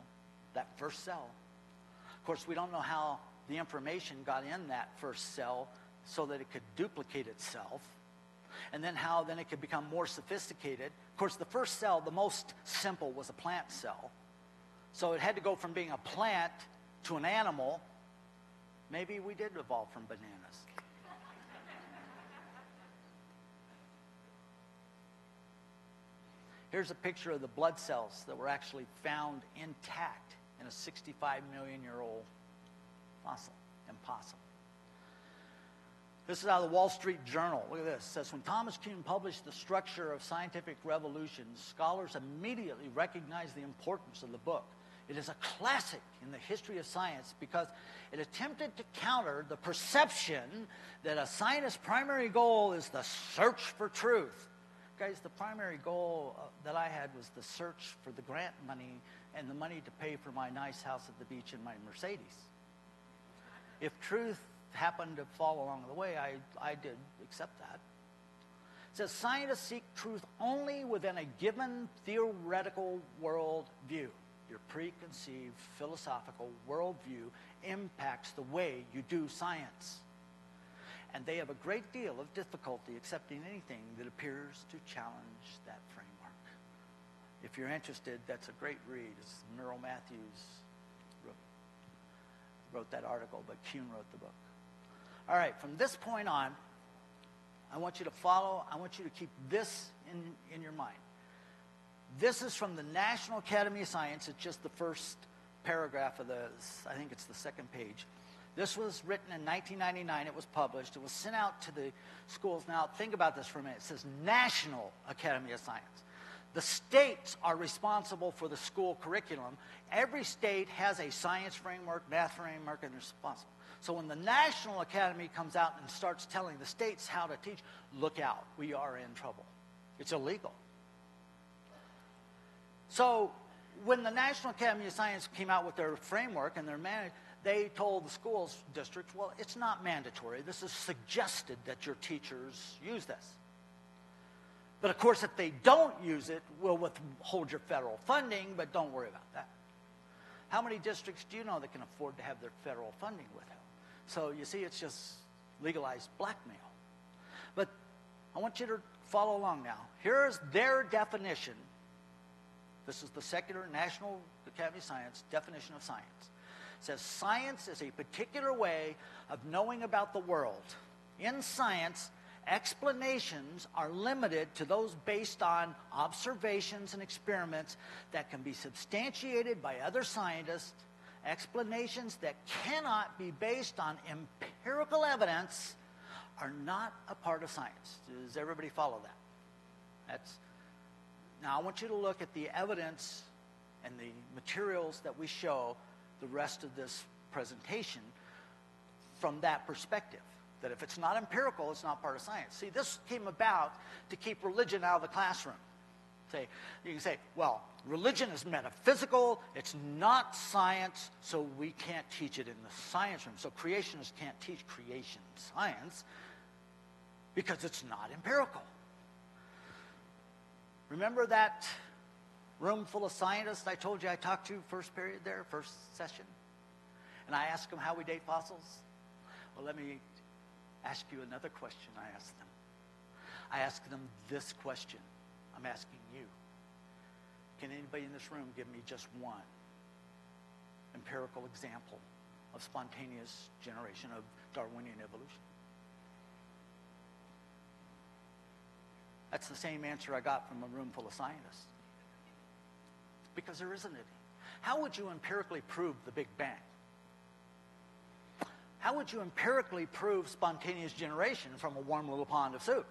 that first cell. Of course, we don't know how the information got in that first cell so that it could duplicate itself, and then how then it could become more sophisticated. Of course, the first cell, the most simple, was a plant cell. So it had to go from being a plant to an animal. Maybe we did evolve from bananas. Here's a picture of the blood cells that were actually found intact in a 65-million-year-old fossil. Impossible. This is out of the Wall Street Journal. Look at this. It says, when Thomas Kuhn published The Structure of Scientific Revolutions, scholars immediately recognized the importance of the book. It is a classic in the history of science because it attempted to counter the perception that a scientist's primary goal is the search for truth. Guys, the primary goal that I had was the search for the grant money and the money to pay for my nice house at the beach and my Mercedes. If truth happened to fall along the way, I did accept that. It says scientists seek truth only within a given theoretical worldview. Your preconceived philosophical worldview impacts the way you do science. And they have a great deal of difficulty accepting anything that appears to challenge that framework. If you're interested, that's a great read. It's Merrill Matthews wrote that article, but Kuhn wrote the book. All right, from this point on, I want you to follow, I want you to keep this in your mind. This is from the National Academy of Science. It's just the first paragraph of I think it's the second page. This was written in 1999. It was published. It was sent out to the schools. Now, think about this for a minute. It says National Academy of Science. The states are responsible for the school curriculum. Every state has a science framework, math framework, and they're responsible. So when the National Academy comes out and starts telling the states how to teach, look out, we are in trouble. It's illegal. So when the National Academy of Science came out with their framework and their they told the schools districts, well, it's not mandatory. This is suggested that your teachers use this. But of course, if they don't use it, we'll withhold your federal funding, but don't worry about that. How many districts do you know that can afford to have their federal funding withheld? So you see, it's just legalized blackmail. But I want you to follow along now. Here's their definition. This is the secular National Academy of Science definition of science. It says science is a particular way of knowing about the world. In science, explanations are limited to those based on observations and experiments that can be substantiated by other scientists. Explanations that cannot be based on empirical evidence are not a part of science. Does everybody follow that? Now, I want you to look at the evidence and the materials that we show the rest of this presentation from that perspective. That if it's not empirical, it's not part of science. See, this came about to keep religion out of the classroom. You can say, well, religion is metaphysical, it's not science, so we can't teach it in the science room. So creationists can't teach creation science because it's not empirical. Remember that room full of scientists I told you I talked to first period there, first session? And I asked them how we date fossils? Well, let me ask you another question I asked them. I asked them this question. I'm asking you. Can anybody in this room give me just one empirical example of spontaneous generation of Darwinian evolution? That's the same answer I got from a room full of scientists. Because there isn't any. How would you empirically prove the Big Bang? How would you empirically prove spontaneous generation from a warm little pond of soup?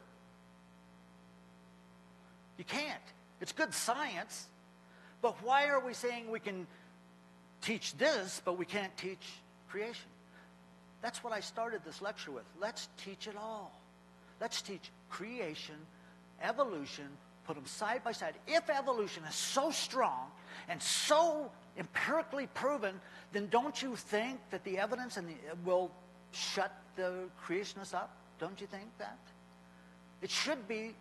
You can't. It's good science, but why are we saying we can teach this, but we can't teach creation? That's what I started this lecture with. Let's teach it all. Let's teach creation, evolution, put them side by side. If evolution is so strong and so empirically proven, then don't you think that the evidence will shut the creationists up? Don't you think that? It should be.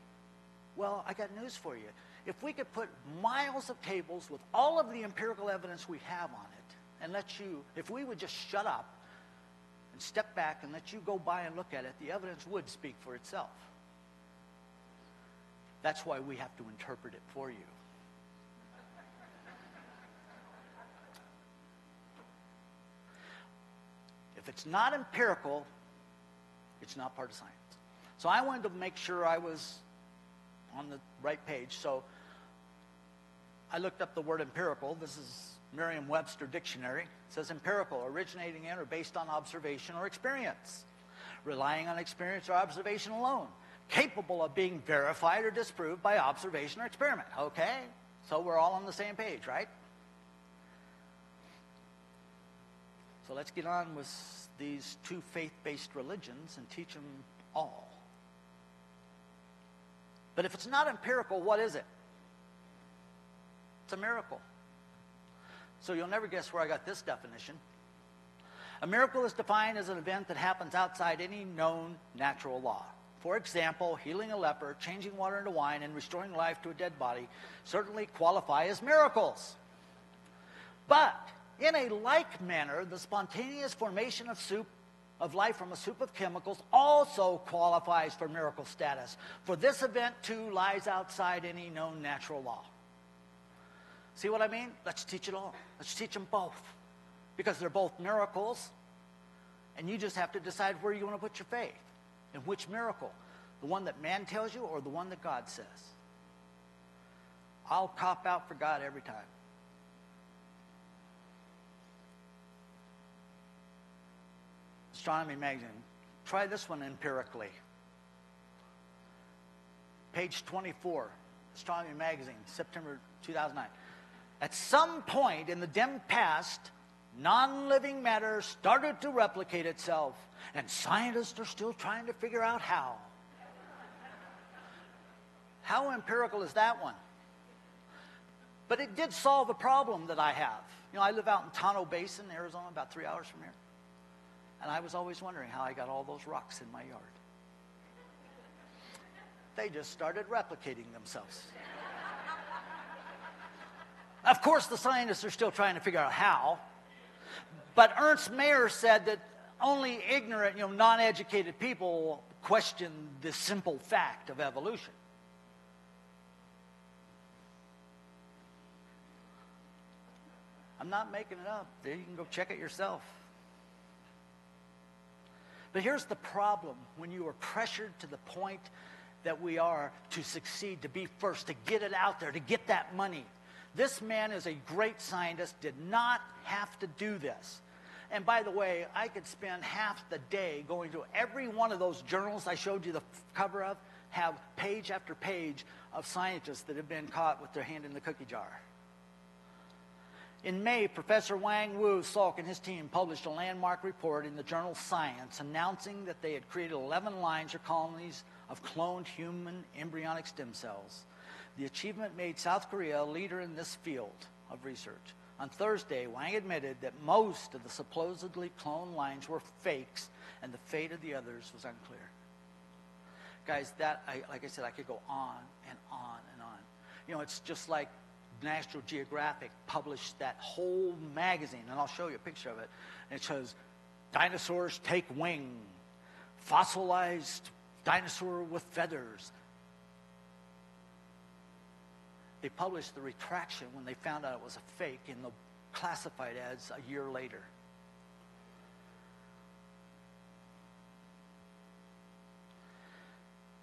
Well, I got news for you. If we could put miles of tables with all of the empirical evidence we have on it, and if we would just shut up and step back and let you go by and look at it, the evidence would speak for itself. That's why we have to interpret it for you. If it's not empirical, it's not part of science. So I wanted to make sure I was on the right page. So I looked up the word empirical. This is Merriam-Webster dictionary. It says empirical, originating in or based on observation or experience, relying on experience or observation alone, capable of being verified or disproved by observation or experiment. Okay, so we're all on the same page, right? So let's get on with these two faith-based religions and teach them all. But if it's not empirical, what is it? It's a miracle. So you'll never guess where I got this definition. A miracle is defined as an event that happens outside any known natural law. For example, healing a leper, changing water into wine, and restoring life to a dead body certainly qualify as miracles. But in a like manner, the spontaneous formation of life from a soup of chemicals also qualifies for miracle status. For this event, too, lies outside any known natural law. See what I mean? Let's teach it all. Let's teach them both. Because they're both miracles, and you just have to decide where you want to put your faith. In which miracle? The one that man tells you or the one that God says? I'll cop out for God every time. Astronomy magazine. Try this one empirically. Page 24, Astronomy magazine, September 2009. At some point in the dim past, non-living matter started to replicate itself, and scientists are still trying to figure out how. How empirical is that one? But it did solve a problem that I have. You know, I live out in Tonto Basin, Arizona, about 3 hours from here. And I was always wondering how I got all those rocks in my yard. They just started replicating themselves. Of course, the scientists are still trying to figure out how. But Ernst Mayr said that only ignorant, non-educated people question the simple fact of evolution. I'm not making it up. You can go check it yourself. But here's the problem when you are pressured to the point that we are to succeed, to be first, to get it out there, to get that money. This man is a great scientist, did not have to do this. And by the way, I could spend half the day going through every one of those journals I showed you the cover of, have page after page of scientists that have been caught with their hand in the cookie jar. In May, Professor Wang Wu Salk and his team published a landmark report in the journal Science announcing that they had created 11 lines or colonies of cloned human embryonic stem cells. The achievement made South Korea a leader in this field of research. On Thursday, Wang admitted that most of the supposedly cloned lines were fakes and the fate of the others was unclear. Guys, like I said, I could go on and on and on. It's just like National Geographic published that whole magazine, and I'll show you a picture of it. And it shows dinosaurs take wing, fossilized dinosaur with feathers. They published the retraction when they found out it was a fake in the classified ads a year later.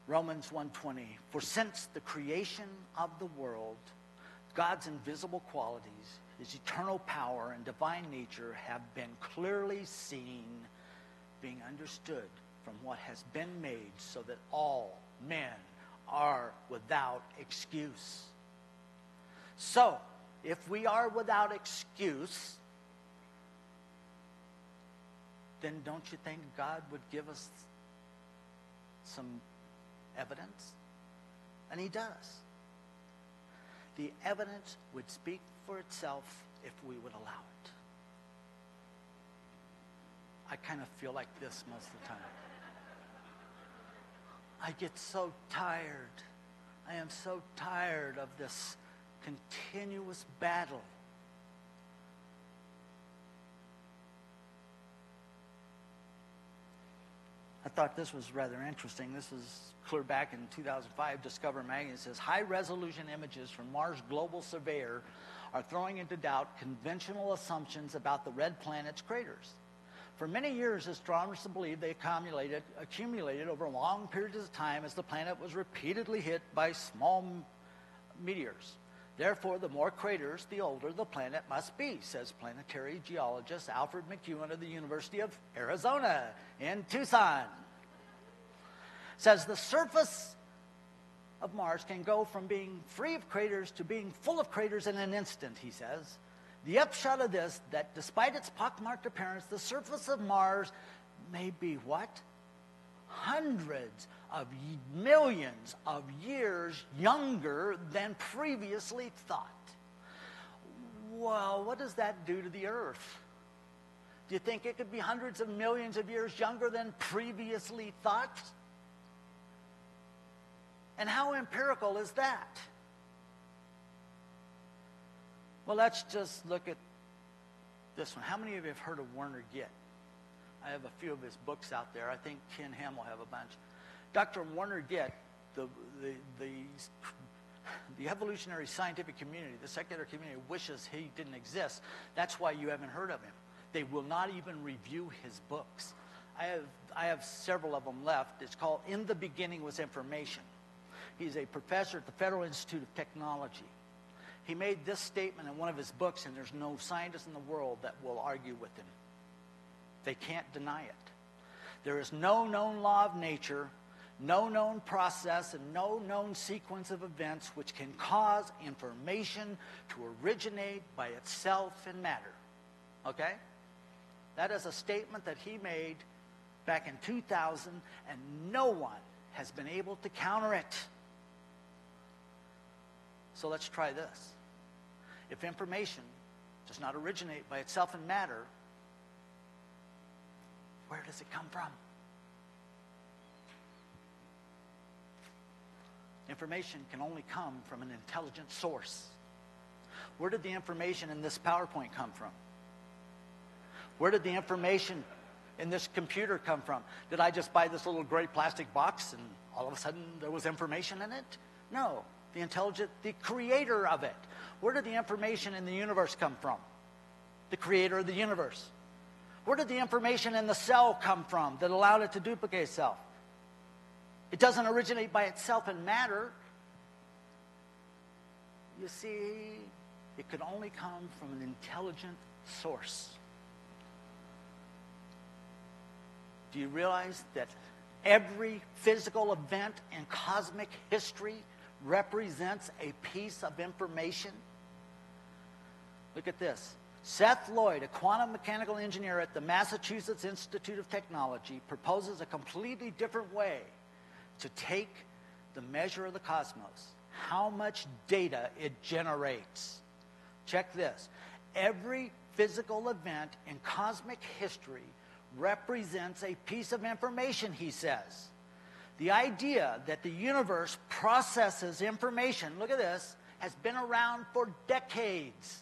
Romans 1:20, for since the creation of the world, God's invisible qualities, his eternal power and divine nature have been clearly seen, being understood from what has been made, so that all men are without excuse. So, if we are without excuse, then don't you think God would give us some evidence? And he does. The evidence would speak for itself if we would allow it. I kind of feel like this most of the time. I get so tired. I am so tired of this continuous battle. I thought this was rather interesting. This was clear back in 2005. Discover magazine says, high-resolution images from Mars Global Surveyor are throwing into doubt conventional assumptions about the red planet's craters. For many years, astronomers believed they accumulated over long periods of time as the planet was repeatedly hit by small meteors. Therefore, the more craters, the older the planet must be, says planetary geologist Alfred McEwen of the University of Arizona in Tucson. Says the surface of Mars can go from being free of craters to being full of craters in an instant, he says. The upshot of this, that despite its pockmarked appearance, the surface of Mars may be what? Hundreds of millions of years younger than previously thought. Well, what does that do to the Earth? Do you think it could be hundreds of millions of years younger than previously thought? And how empirical is that? Well, let's just look at this one. How many of you have heard of Werner Gitt? I have a few of his books out there. I think Ken Ham will have a bunch. Dr. Werner Gitt, the evolutionary scientific community, the secular community, wishes he didn't exist. That's why you haven't heard of him. They will not even review his books. I have several of them left. It's called In the Beginning Was Information. He's a professor at the Federal Institute of Technology. He made this statement in one of his books, and there's no scientist in the world that will argue with him. They can't deny it. There is no known law of nature, no known process, and no known sequence of events which can cause information to originate by itself in matter. Okay? That is a statement that he made back in 2000, and no one has been able to counter it. So let's try this. If information does not originate by itself in matter, where does it come from? Information can only come from an intelligent source. Where did the information in this PowerPoint come from? Where did the information in this computer come from? Did I just buy this little gray plastic box and all of a sudden there was information in it? No. The creator of it. Where did the information in the universe come from? The creator of the universe. Where did the information in the cell come from that allowed it to duplicate itself? It doesn't originate by itself in matter. You see, it could only come from an intelligent source. Do you realize that every physical event in cosmic history represents a piece of information? Look at this. Seth Lloyd, a quantum mechanical engineer at the Massachusetts Institute of Technology, proposes a completely different way to take the measure of the cosmos, how much data it generates. Check this. Every physical event in cosmic history represents a piece of information, he says. The idea that the universe processes information, look at this, has been around for decades.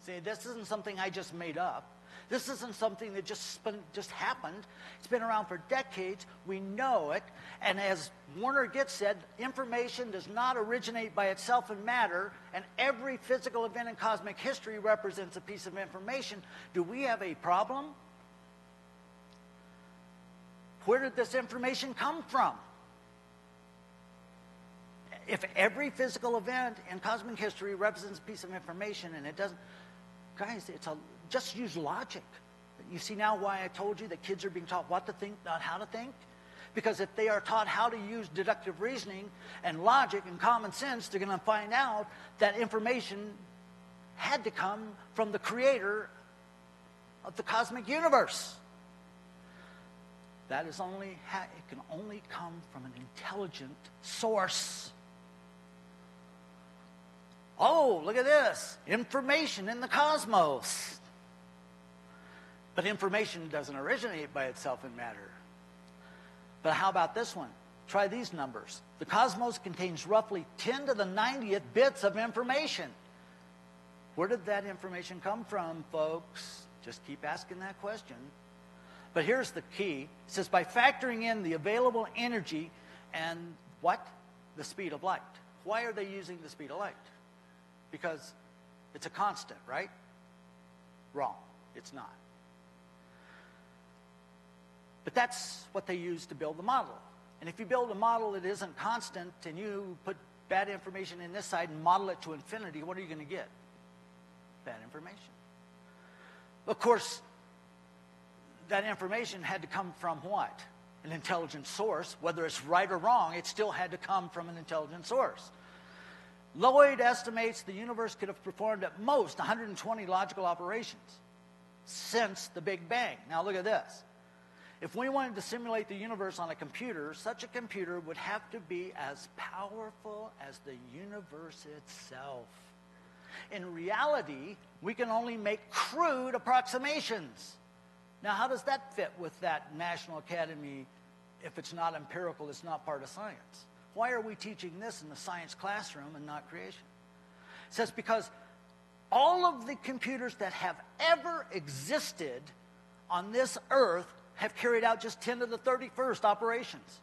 See, this isn't something I just made up. This isn't something that just happened. It's been around for decades. We know it. And as Werner Gitt said, information does not originate by itself in matter, and every physical event in cosmic history represents a piece of information. Do we have a problem? Where did this information come from? If every physical event in cosmic history represents a piece of information and it doesn't, guys, just use logic. You see now why I told you that kids are being taught what to think, not how to think? Because if they are taught how to use deductive reasoning and logic and common sense, they're going to find out that information had to come from the creator of the cosmic universe. It can only come from an intelligent source. Oh, look at this. Information in the cosmos. But information doesn't originate by itself in matter. But how about this one? Try these numbers. The cosmos contains roughly 10 to the 90th bits of information. Where did that information come from, folks? Just keep asking that question. But here's the key. It says by factoring in the available energy and what? The speed of light. Why are they using the speed of light? Because it's a constant, right? Wrong. It's not. But that's what they use to build the model. And if you build a model that isn't constant and you put bad information in this side and model it to infinity, what are you going to get? Bad information. Of course, that information had to come from what? An intelligent source. Whether it's right or wrong, it still had to come from an intelligent source. Lloyd estimates the universe could have performed at most 120 logical operations since the Big Bang. Now look at this. If we wanted to simulate the universe on a computer, such a computer would have to be as powerful as the universe itself. In reality, we can only make crude approximations. Now, how does that fit with that National Academy? If it's not empirical, it's not part of science. Why are we teaching this in the science classroom and not creation? It says because all of the computers that have ever existed on this earth have carried out just 10 to the 31st operations.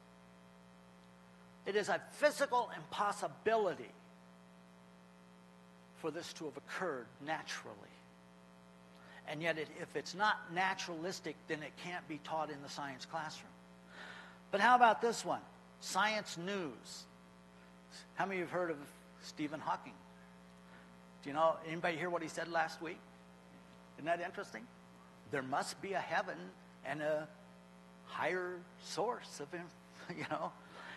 It is a physical impossibility for this to have occurred naturally. And yet, if it's not naturalistic, then it can't be taught in the science classroom. But how about this one? Science news. How many of you have heard of Stephen Hawking? Do you know, anybody hear what he said last week? Isn't that interesting? There must be a heaven and a higher source of him, you know.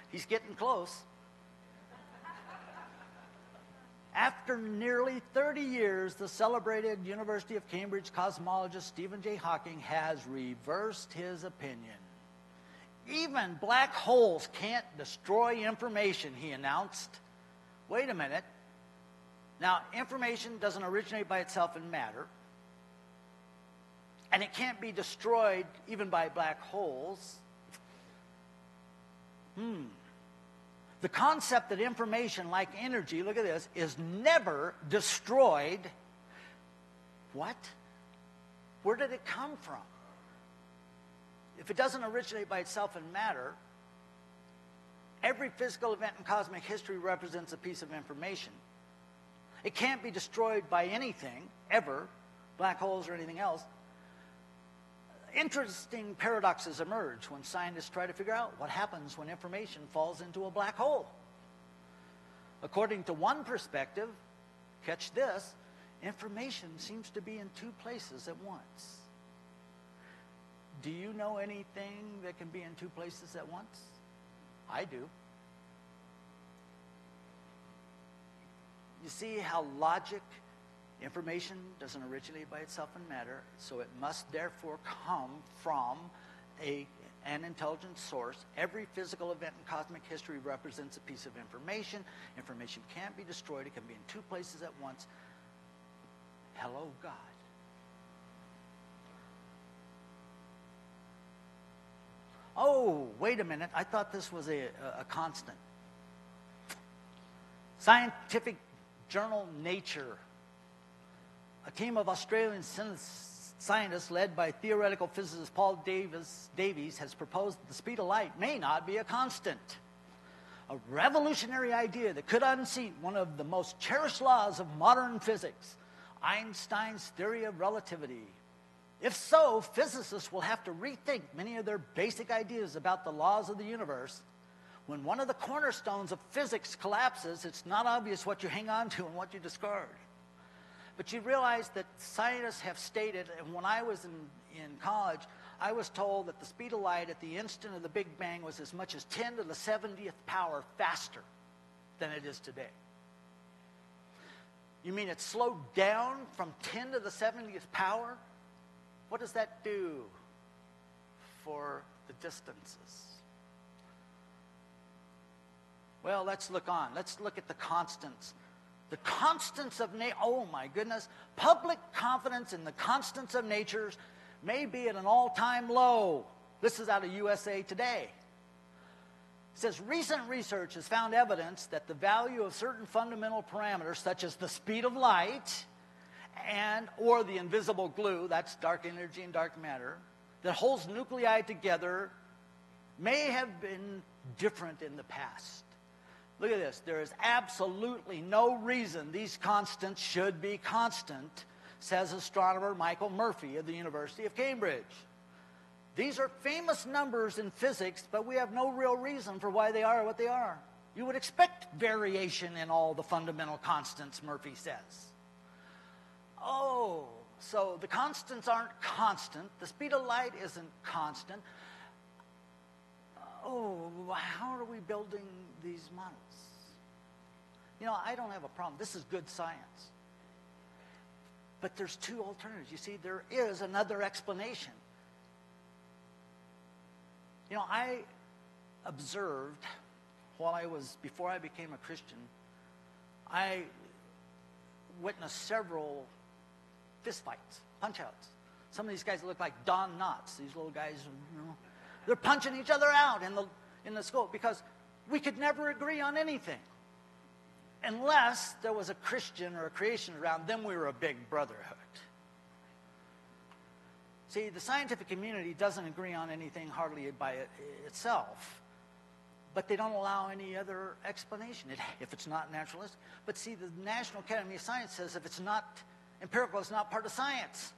He's getting close. After nearly 30 years, the celebrated University of Cambridge cosmologist Stephen J. Hawking has reversed his opinion. Even black holes can't destroy information, he announced. Wait a minute. Now, information doesn't originate by itself in matter, and it can't be destroyed even by black holes. The concept that information, like energy, look at this, is never destroyed. What? Where did it come from? If it doesn't originate by itself in matter, every physical event in cosmic history represents a piece of information. It can't be destroyed by anything, ever, black holes or anything else. Interesting paradoxes emerge when scientists try to figure out what happens when information falls into a black hole. According to one perspective, catch this, information seems to be in two places at once. Do you know anything that can be in two places at once? I do. You see how logic, information doesn't originate by itself in matter, so it must therefore come from an intelligent source. Every physical event in cosmic history represents a piece of information. Information can't be destroyed. It can be in two places at once. Hello, God. Oh, wait a minute. I thought this was a constant. Scientific journal Nature. A team of Australian scientists led by theoretical physicist Paul Davies has proposed that the speed of light may not be a constant. A revolutionary idea that could unseat one of the most cherished laws of modern physics, Einstein's theory of relativity. If so, physicists will have to rethink many of their basic ideas about the laws of the universe. When one of the cornerstones of physics collapses, it's not obvious what you hang on to and what you discard. But you realize that scientists have stated, and when I was in college, I was told that the speed of light at the instant of the Big Bang was as much as 10 to the 70th power faster than it is today. You mean it slowed down from 10 to the 70th power? What does that do for the distances? Well, let's look on. Let's look at the constants. The constants of nature, oh my goodness, public confidence in the constants of nature may be at an all-time low. This is out of USA Today. It says, recent research has found evidence that the value of certain fundamental parameters, such as the speed of light or the invisible glue, that's dark energy and dark matter, that holds nuclei together, may have been different in the past. Look at this. There is absolutely no reason these constants should be constant, says astronomer Michael Murphy of the University of Cambridge. These are famous numbers in physics, but we have no real reason for why they are what they are. You would expect variation in all the fundamental constants, Murphy says. Oh, so the constants aren't constant. The speed of light isn't constant. Oh, how are we building these models? You know, I don't have a problem. This is good science. But there's two alternatives. You see, there is another explanation. You know, I observed before I became a Christian, I witnessed several fistfights, punch-outs. Some of these guys look like Don Knotts. These little guys, you know, they're punching each other out in the school because we could never agree on anything. Unless there was a Christian or a creationist around, then we were a big brotherhood. See, the scientific community doesn't agree on anything hardly by itself, but they don't allow any other explanation if it's not naturalistic. But see, the National Academy of Science says if it's not empirical, it's not part of science.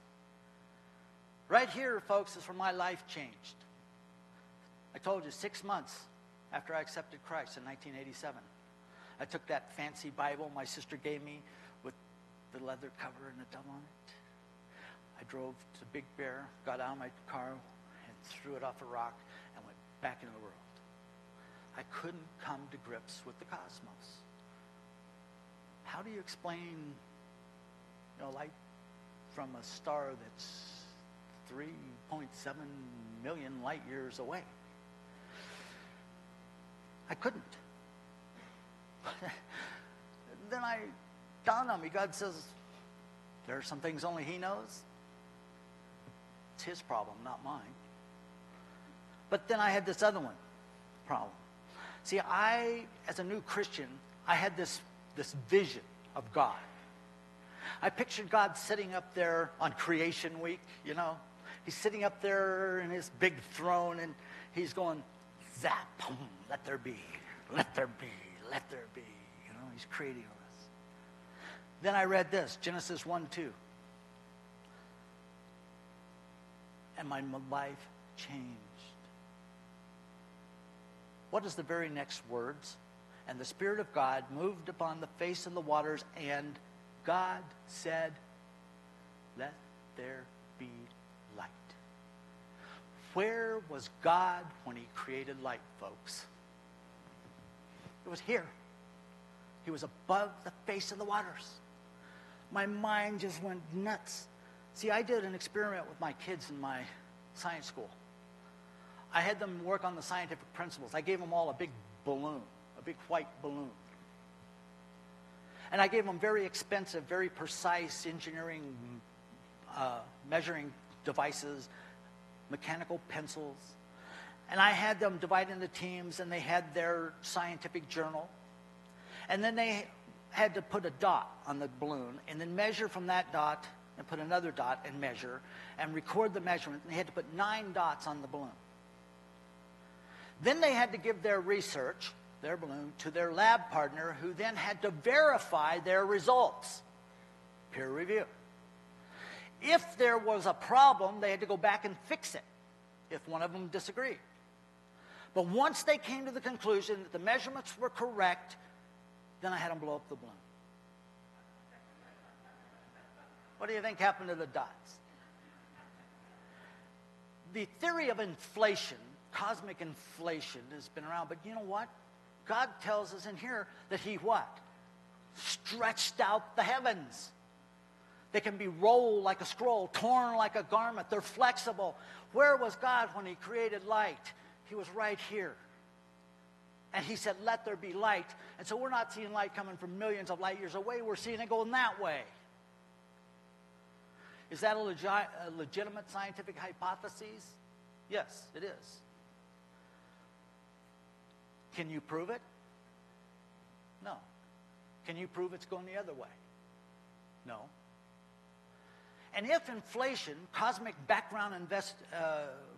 Right here, folks, is where my life changed. I told you, 6 months after I accepted Christ in 1987. I took that fancy Bible my sister gave me with the leather cover and the dove on it. I drove to Big Bear, got out of my car, and threw it off a rock, and went back into the world. I couldn't come to grips with the cosmos. How do you explain, light from a star that's 3.7 million light years away? I couldn't. Then I dawned on me, God says, there are some things only He knows. It's His problem, not mine. But then I had this other problem. See, as a new Christian, I had this vision of God. I pictured God sitting up there on creation week, He's sitting up there in His big throne, and He's going, zap, boom, let there be, let there be, let there be. He's creating us. Then I read this, Genesis 1:2. And my life changed. What is the very next words? And the Spirit of God moved upon the face of the waters, and God said, let there be light. Where was God when He created light, folks? It was here. He was above the face of the waters. My mind just went nuts. See, I did an experiment with my kids in my science school. I had them work on the scientific principles. I gave them all a big balloon, a big white balloon. And I gave them very expensive, very precise engineering measuring devices, mechanical pencils. And I had them divide into teams, and they had their scientific journal. And then they had to put a dot on the balloon and then measure from that dot and put another dot and measure and record the measurement. And they had to put 9 dots on the balloon. Then they had to give their research, their balloon, to their lab partner, who then had to verify their results. Peer review. If there was a problem, they had to go back and fix it if one of them disagreed. But once they came to the conclusion that the measurements were correct, then I had them blow up the balloon. What do you think happened to the dots? The theory of inflation, cosmic inflation, has been around, but you know what? God tells us in here that He what? Stretched out the heavens. They can be rolled like a scroll, torn like a garment. They're flexible. Where was God when He created light? He was right here. And He said, let there be light. And so we're not seeing light coming from millions of light years away. We're seeing it going that way. Is that a legitimate scientific hypothesis? Yes, it is. Can you prove it? No. Can you prove it's going the other way? No. And if inflation, cosmic background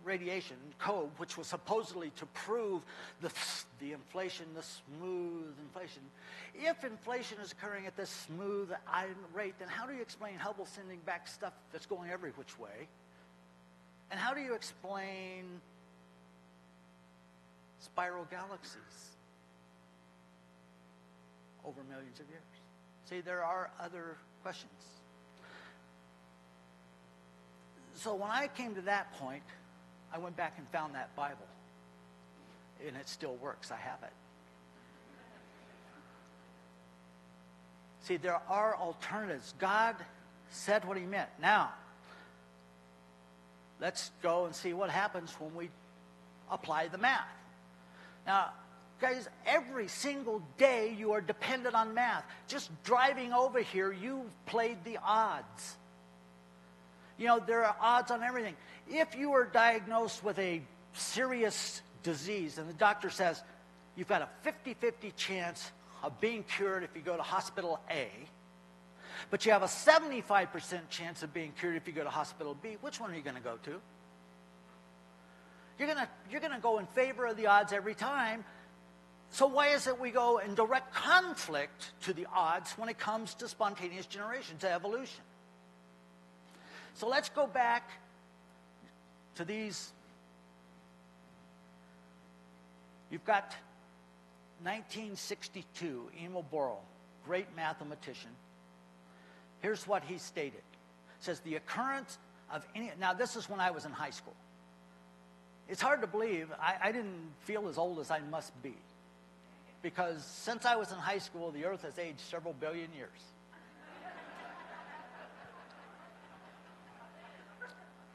radiation, COBE, which was supposedly to prove the inflation, the smooth inflation, if inflation is occurring at this smooth rate, then how do you explain Hubble sending back stuff that's going every which way? And how do you explain spiral galaxies over millions of years? See, there are other questions. So when I came to that point, I went back and found that Bible. And it still works. I have it. See, there are alternatives. God said what He meant. Now, let's go and see what happens when we apply the math. Now, guys, every single day you are dependent on math. Just driving over here, you've played the odds. There are odds on everything. If you are diagnosed with a serious disease and the doctor says, you've got a 50-50 chance of being cured if you go to hospital A, but you have a 75% chance of being cured if you go to hospital B. Which one are you going to go to? You're going to go in favor of the odds every time. So why is it we go in direct conflict to the odds when it comes to spontaneous generation, to evolution? So let's go back to these. You've got 1962, Emil Borel, great mathematician. Here's what he stated. It says, the occurrence of any... Now, this is when I was in high school. It's hard to believe. I didn't feel as old as I must be. Because since I was in high school, the Earth has aged several billion years.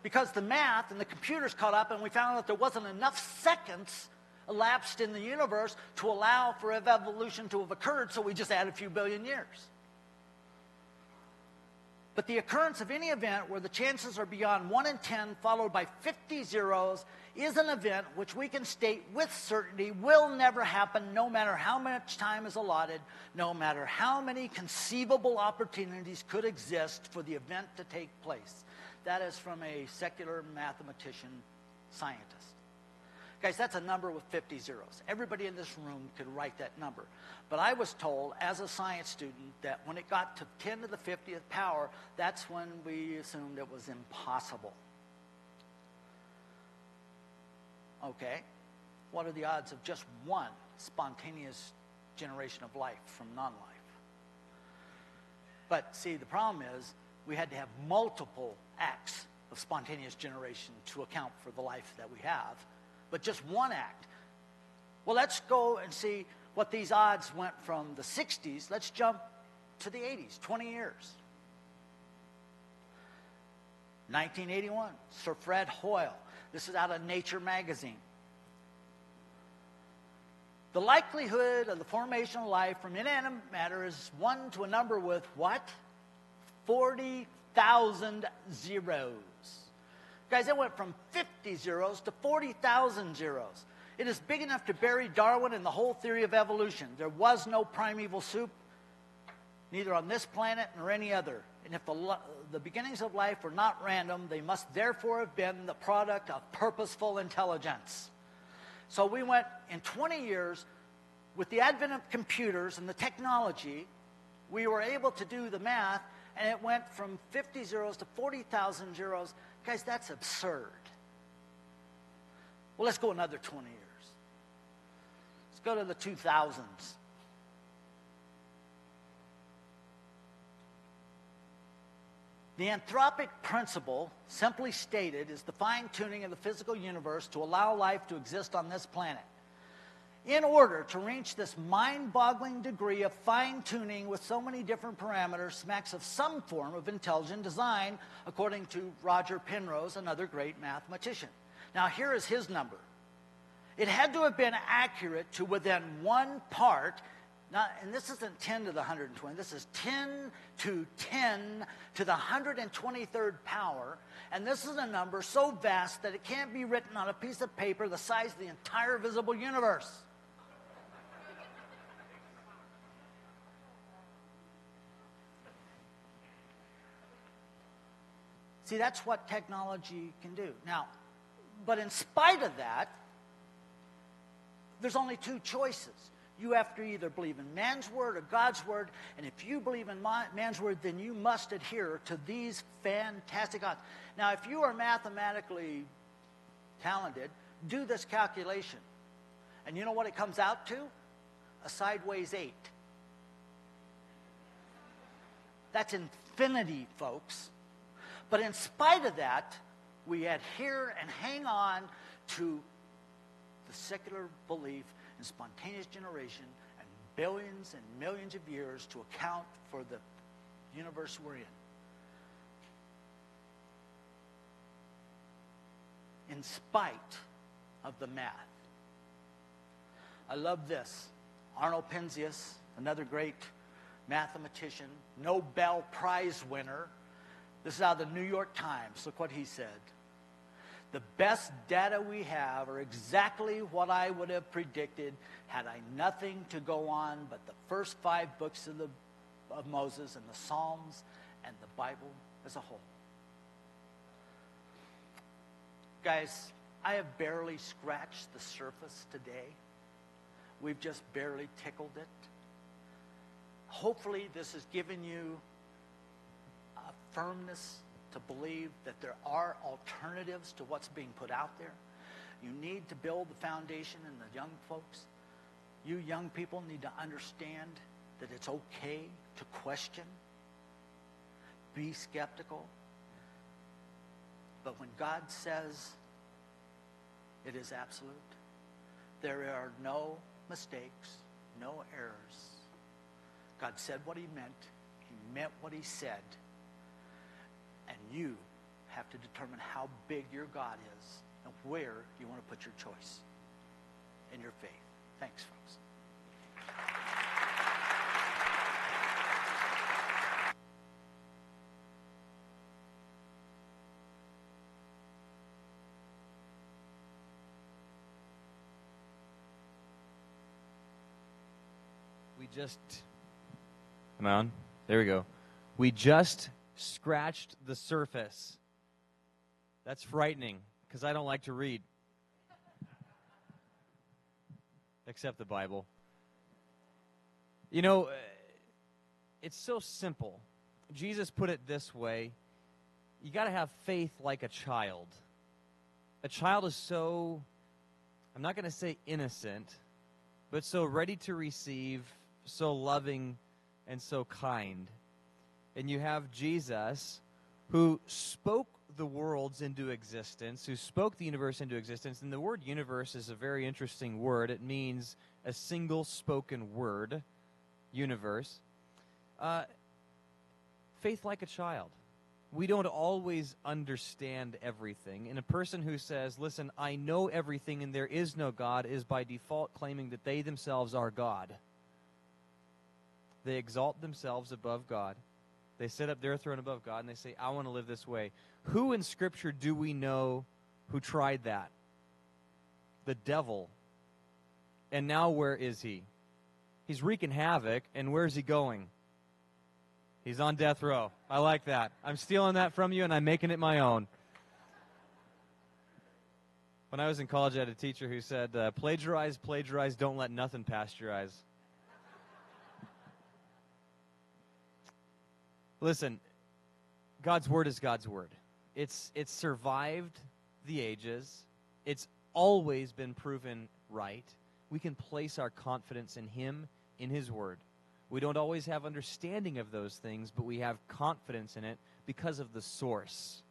Because the math and the computers caught up, and we found out there wasn't enough seconds elapsed in the universe to allow for evolution to have occurred, so we just add a few billion years. But the occurrence of any event where the chances are beyond 1 in 10 followed by 50 zeros is an event which we can state with certainty will never happen, no matter how much time is allotted, no matter how many conceivable opportunities could exist for the event to take place. That is from a secular mathematician scientist. Guys, that's a number with 50 zeros. Everybody in this room could write that number. But I was told, as a science student, that when it got to 10 to the 50th power, that's when we assumed it was impossible. Okay, what are the odds of just one spontaneous generation of life from non-life? But see, the problem is we had to have multiple acts of spontaneous generation to account for the life that we have. But just one act. Well, let's go and see what these odds went from the 60s. Let's jump to the 80s, 20 years. 1981, Sir Fred Hoyle. This is out of Nature magazine. The likelihood of the formation of life from inanimate matter is 1 to a number with what? 40,000 zeros. Guys, it went from 50 zeros to 40,000 zeros. It is big enough to bury Darwin and the whole theory of evolution. There was no primeval soup, neither on this planet nor any other. And if the beginnings of life were not random, they must therefore have been the product of purposeful intelligence. So we went in 20 years, with the advent of computers and the technology, we were able to do the math, and it went from 50 zeros to 40,000 zeros. Guys, that's absurd. Well, let's go another 20 years. Let's go to the 2000s. The anthropic principle, simply stated, is the fine-tuning of the physical universe to allow life to exist on this planet. In order to reach this mind-boggling degree of fine-tuning with so many different parameters smacks of some form of intelligent design, according to Roger Penrose, another great mathematician. Now, here is his number. It had to have been accurate to within 1 part. Now, and this isn't 10 to the 120. This is 10 to 10 to the 123rd power. And this is a number so vast that it can't be written on a piece of paper the size of the entire visible universe. See, that's what technology can do. Now, but in spite of that, there's only 2 choices. You have to either believe in man's word or God's word, and if you believe in man's word, then you must adhere to these fantastic odds. Now, if you are mathematically talented, do this calculation. And you know what it comes out to? A sideways 8. That's infinity, folks. But in spite of that, we adhere and hang on to the secular belief in spontaneous generation and billions and millions of years to account for the universe we're in spite of the math. I love this. Arnold Penzias, another great mathematician, Nobel Prize winner. This is out of the New York Times. Look what he said. The best data we have are exactly what I would have predicted had I nothing to go on but the first 5 books of Moses and the Psalms and the Bible as a whole. Guys, I have barely scratched the surface today. We've just barely tickled it. Hopefully this has given you a firmness to believe that there are alternatives to what's being put out there. You need to build the foundation in the young folks. You young people need to understand that it's okay to question, be skeptical. But when God says it is absolute, there are no mistakes, no errors. God said what he meant what he said. And you have to determine how big your God is and where you want to put your choice in your faith. Thanks, folks. Come on. There we go. We just scratched the surface. That's frightening, because I don't like to read. Except the Bible. You know, it's so simple. Jesus put it this way. You got to have faith like a child. A child is so, I'm not going to say innocent, but so ready to receive, so loving, and so kind. And you have Jesus, who spoke the worlds into existence, who spoke the universe into existence. And the word universe is a very interesting word. It means a single spoken word, universe. Faith like a child. We don't always understand everything. And a person who says, listen, I know everything and there is no God, is by default claiming that they themselves are God. They exalt themselves above God. They set up their throne above God, and they say, I want to live this way. Who in Scripture do we know who tried that? The devil. And now where is he? He's wreaking havoc, and where's he going? He's on death row. I like that. I'm stealing that from you, and I'm making it my own. When I was in college, I had a teacher who said, plagiarize, don't let nothing past your eyes. Listen, God's Word is God's Word. It's survived the ages. It's always been proven right. We can place our confidence in Him, in His Word. We don't always have understanding of those things, but we have confidence in it because of the source.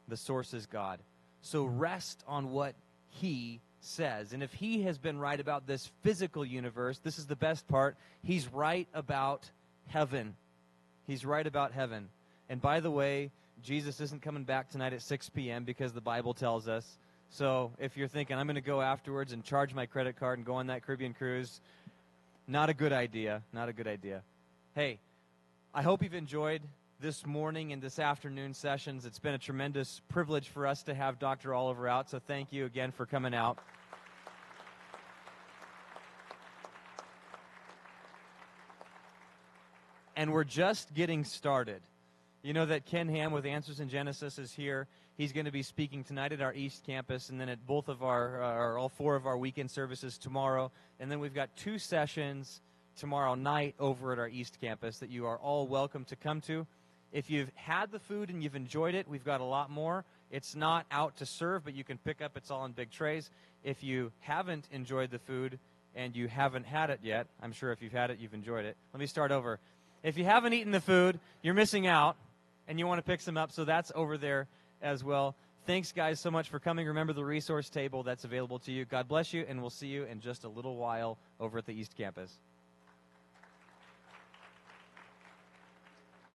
The source is God. So rest on what He says. And if He has been right about this physical universe, this is the best part, He's right about heaven. He's right about heaven. And by the way, Jesus isn't coming back tonight at 6 p.m. because the Bible tells us. So if you're thinking, I'm going to go afterwards and charge my credit card and go on that Caribbean cruise, not a good idea. Not a good idea. Hey, I hope you've enjoyed this morning and this afternoon sessions. It's been a tremendous privilege for us to have Dr. Oliver out, so thank you again for coming out. And we're just getting started. You know that Ken Ham with Answers in Genesis is here. He's going to be speaking tonight at our East Campus, and then at both of our, all 4 of our weekend services tomorrow. And then we've got 2 sessions tomorrow night over at our East Campus that you are all welcome to come to. If you've had the food and you've enjoyed it, we've got a lot more. It's not out to serve, but you can pick up. It's all in big trays. If you haven't enjoyed the food and you haven't had it yet, I'm sure if you've had it, you've enjoyed it. Let me start over. If you haven't eaten the food, you're missing out, and you want to pick some up, so that's over there as well. Thanks, guys, so much for coming. Remember the resource table that's available to you. God bless you, and we'll see you in just a little while over at the East Campus.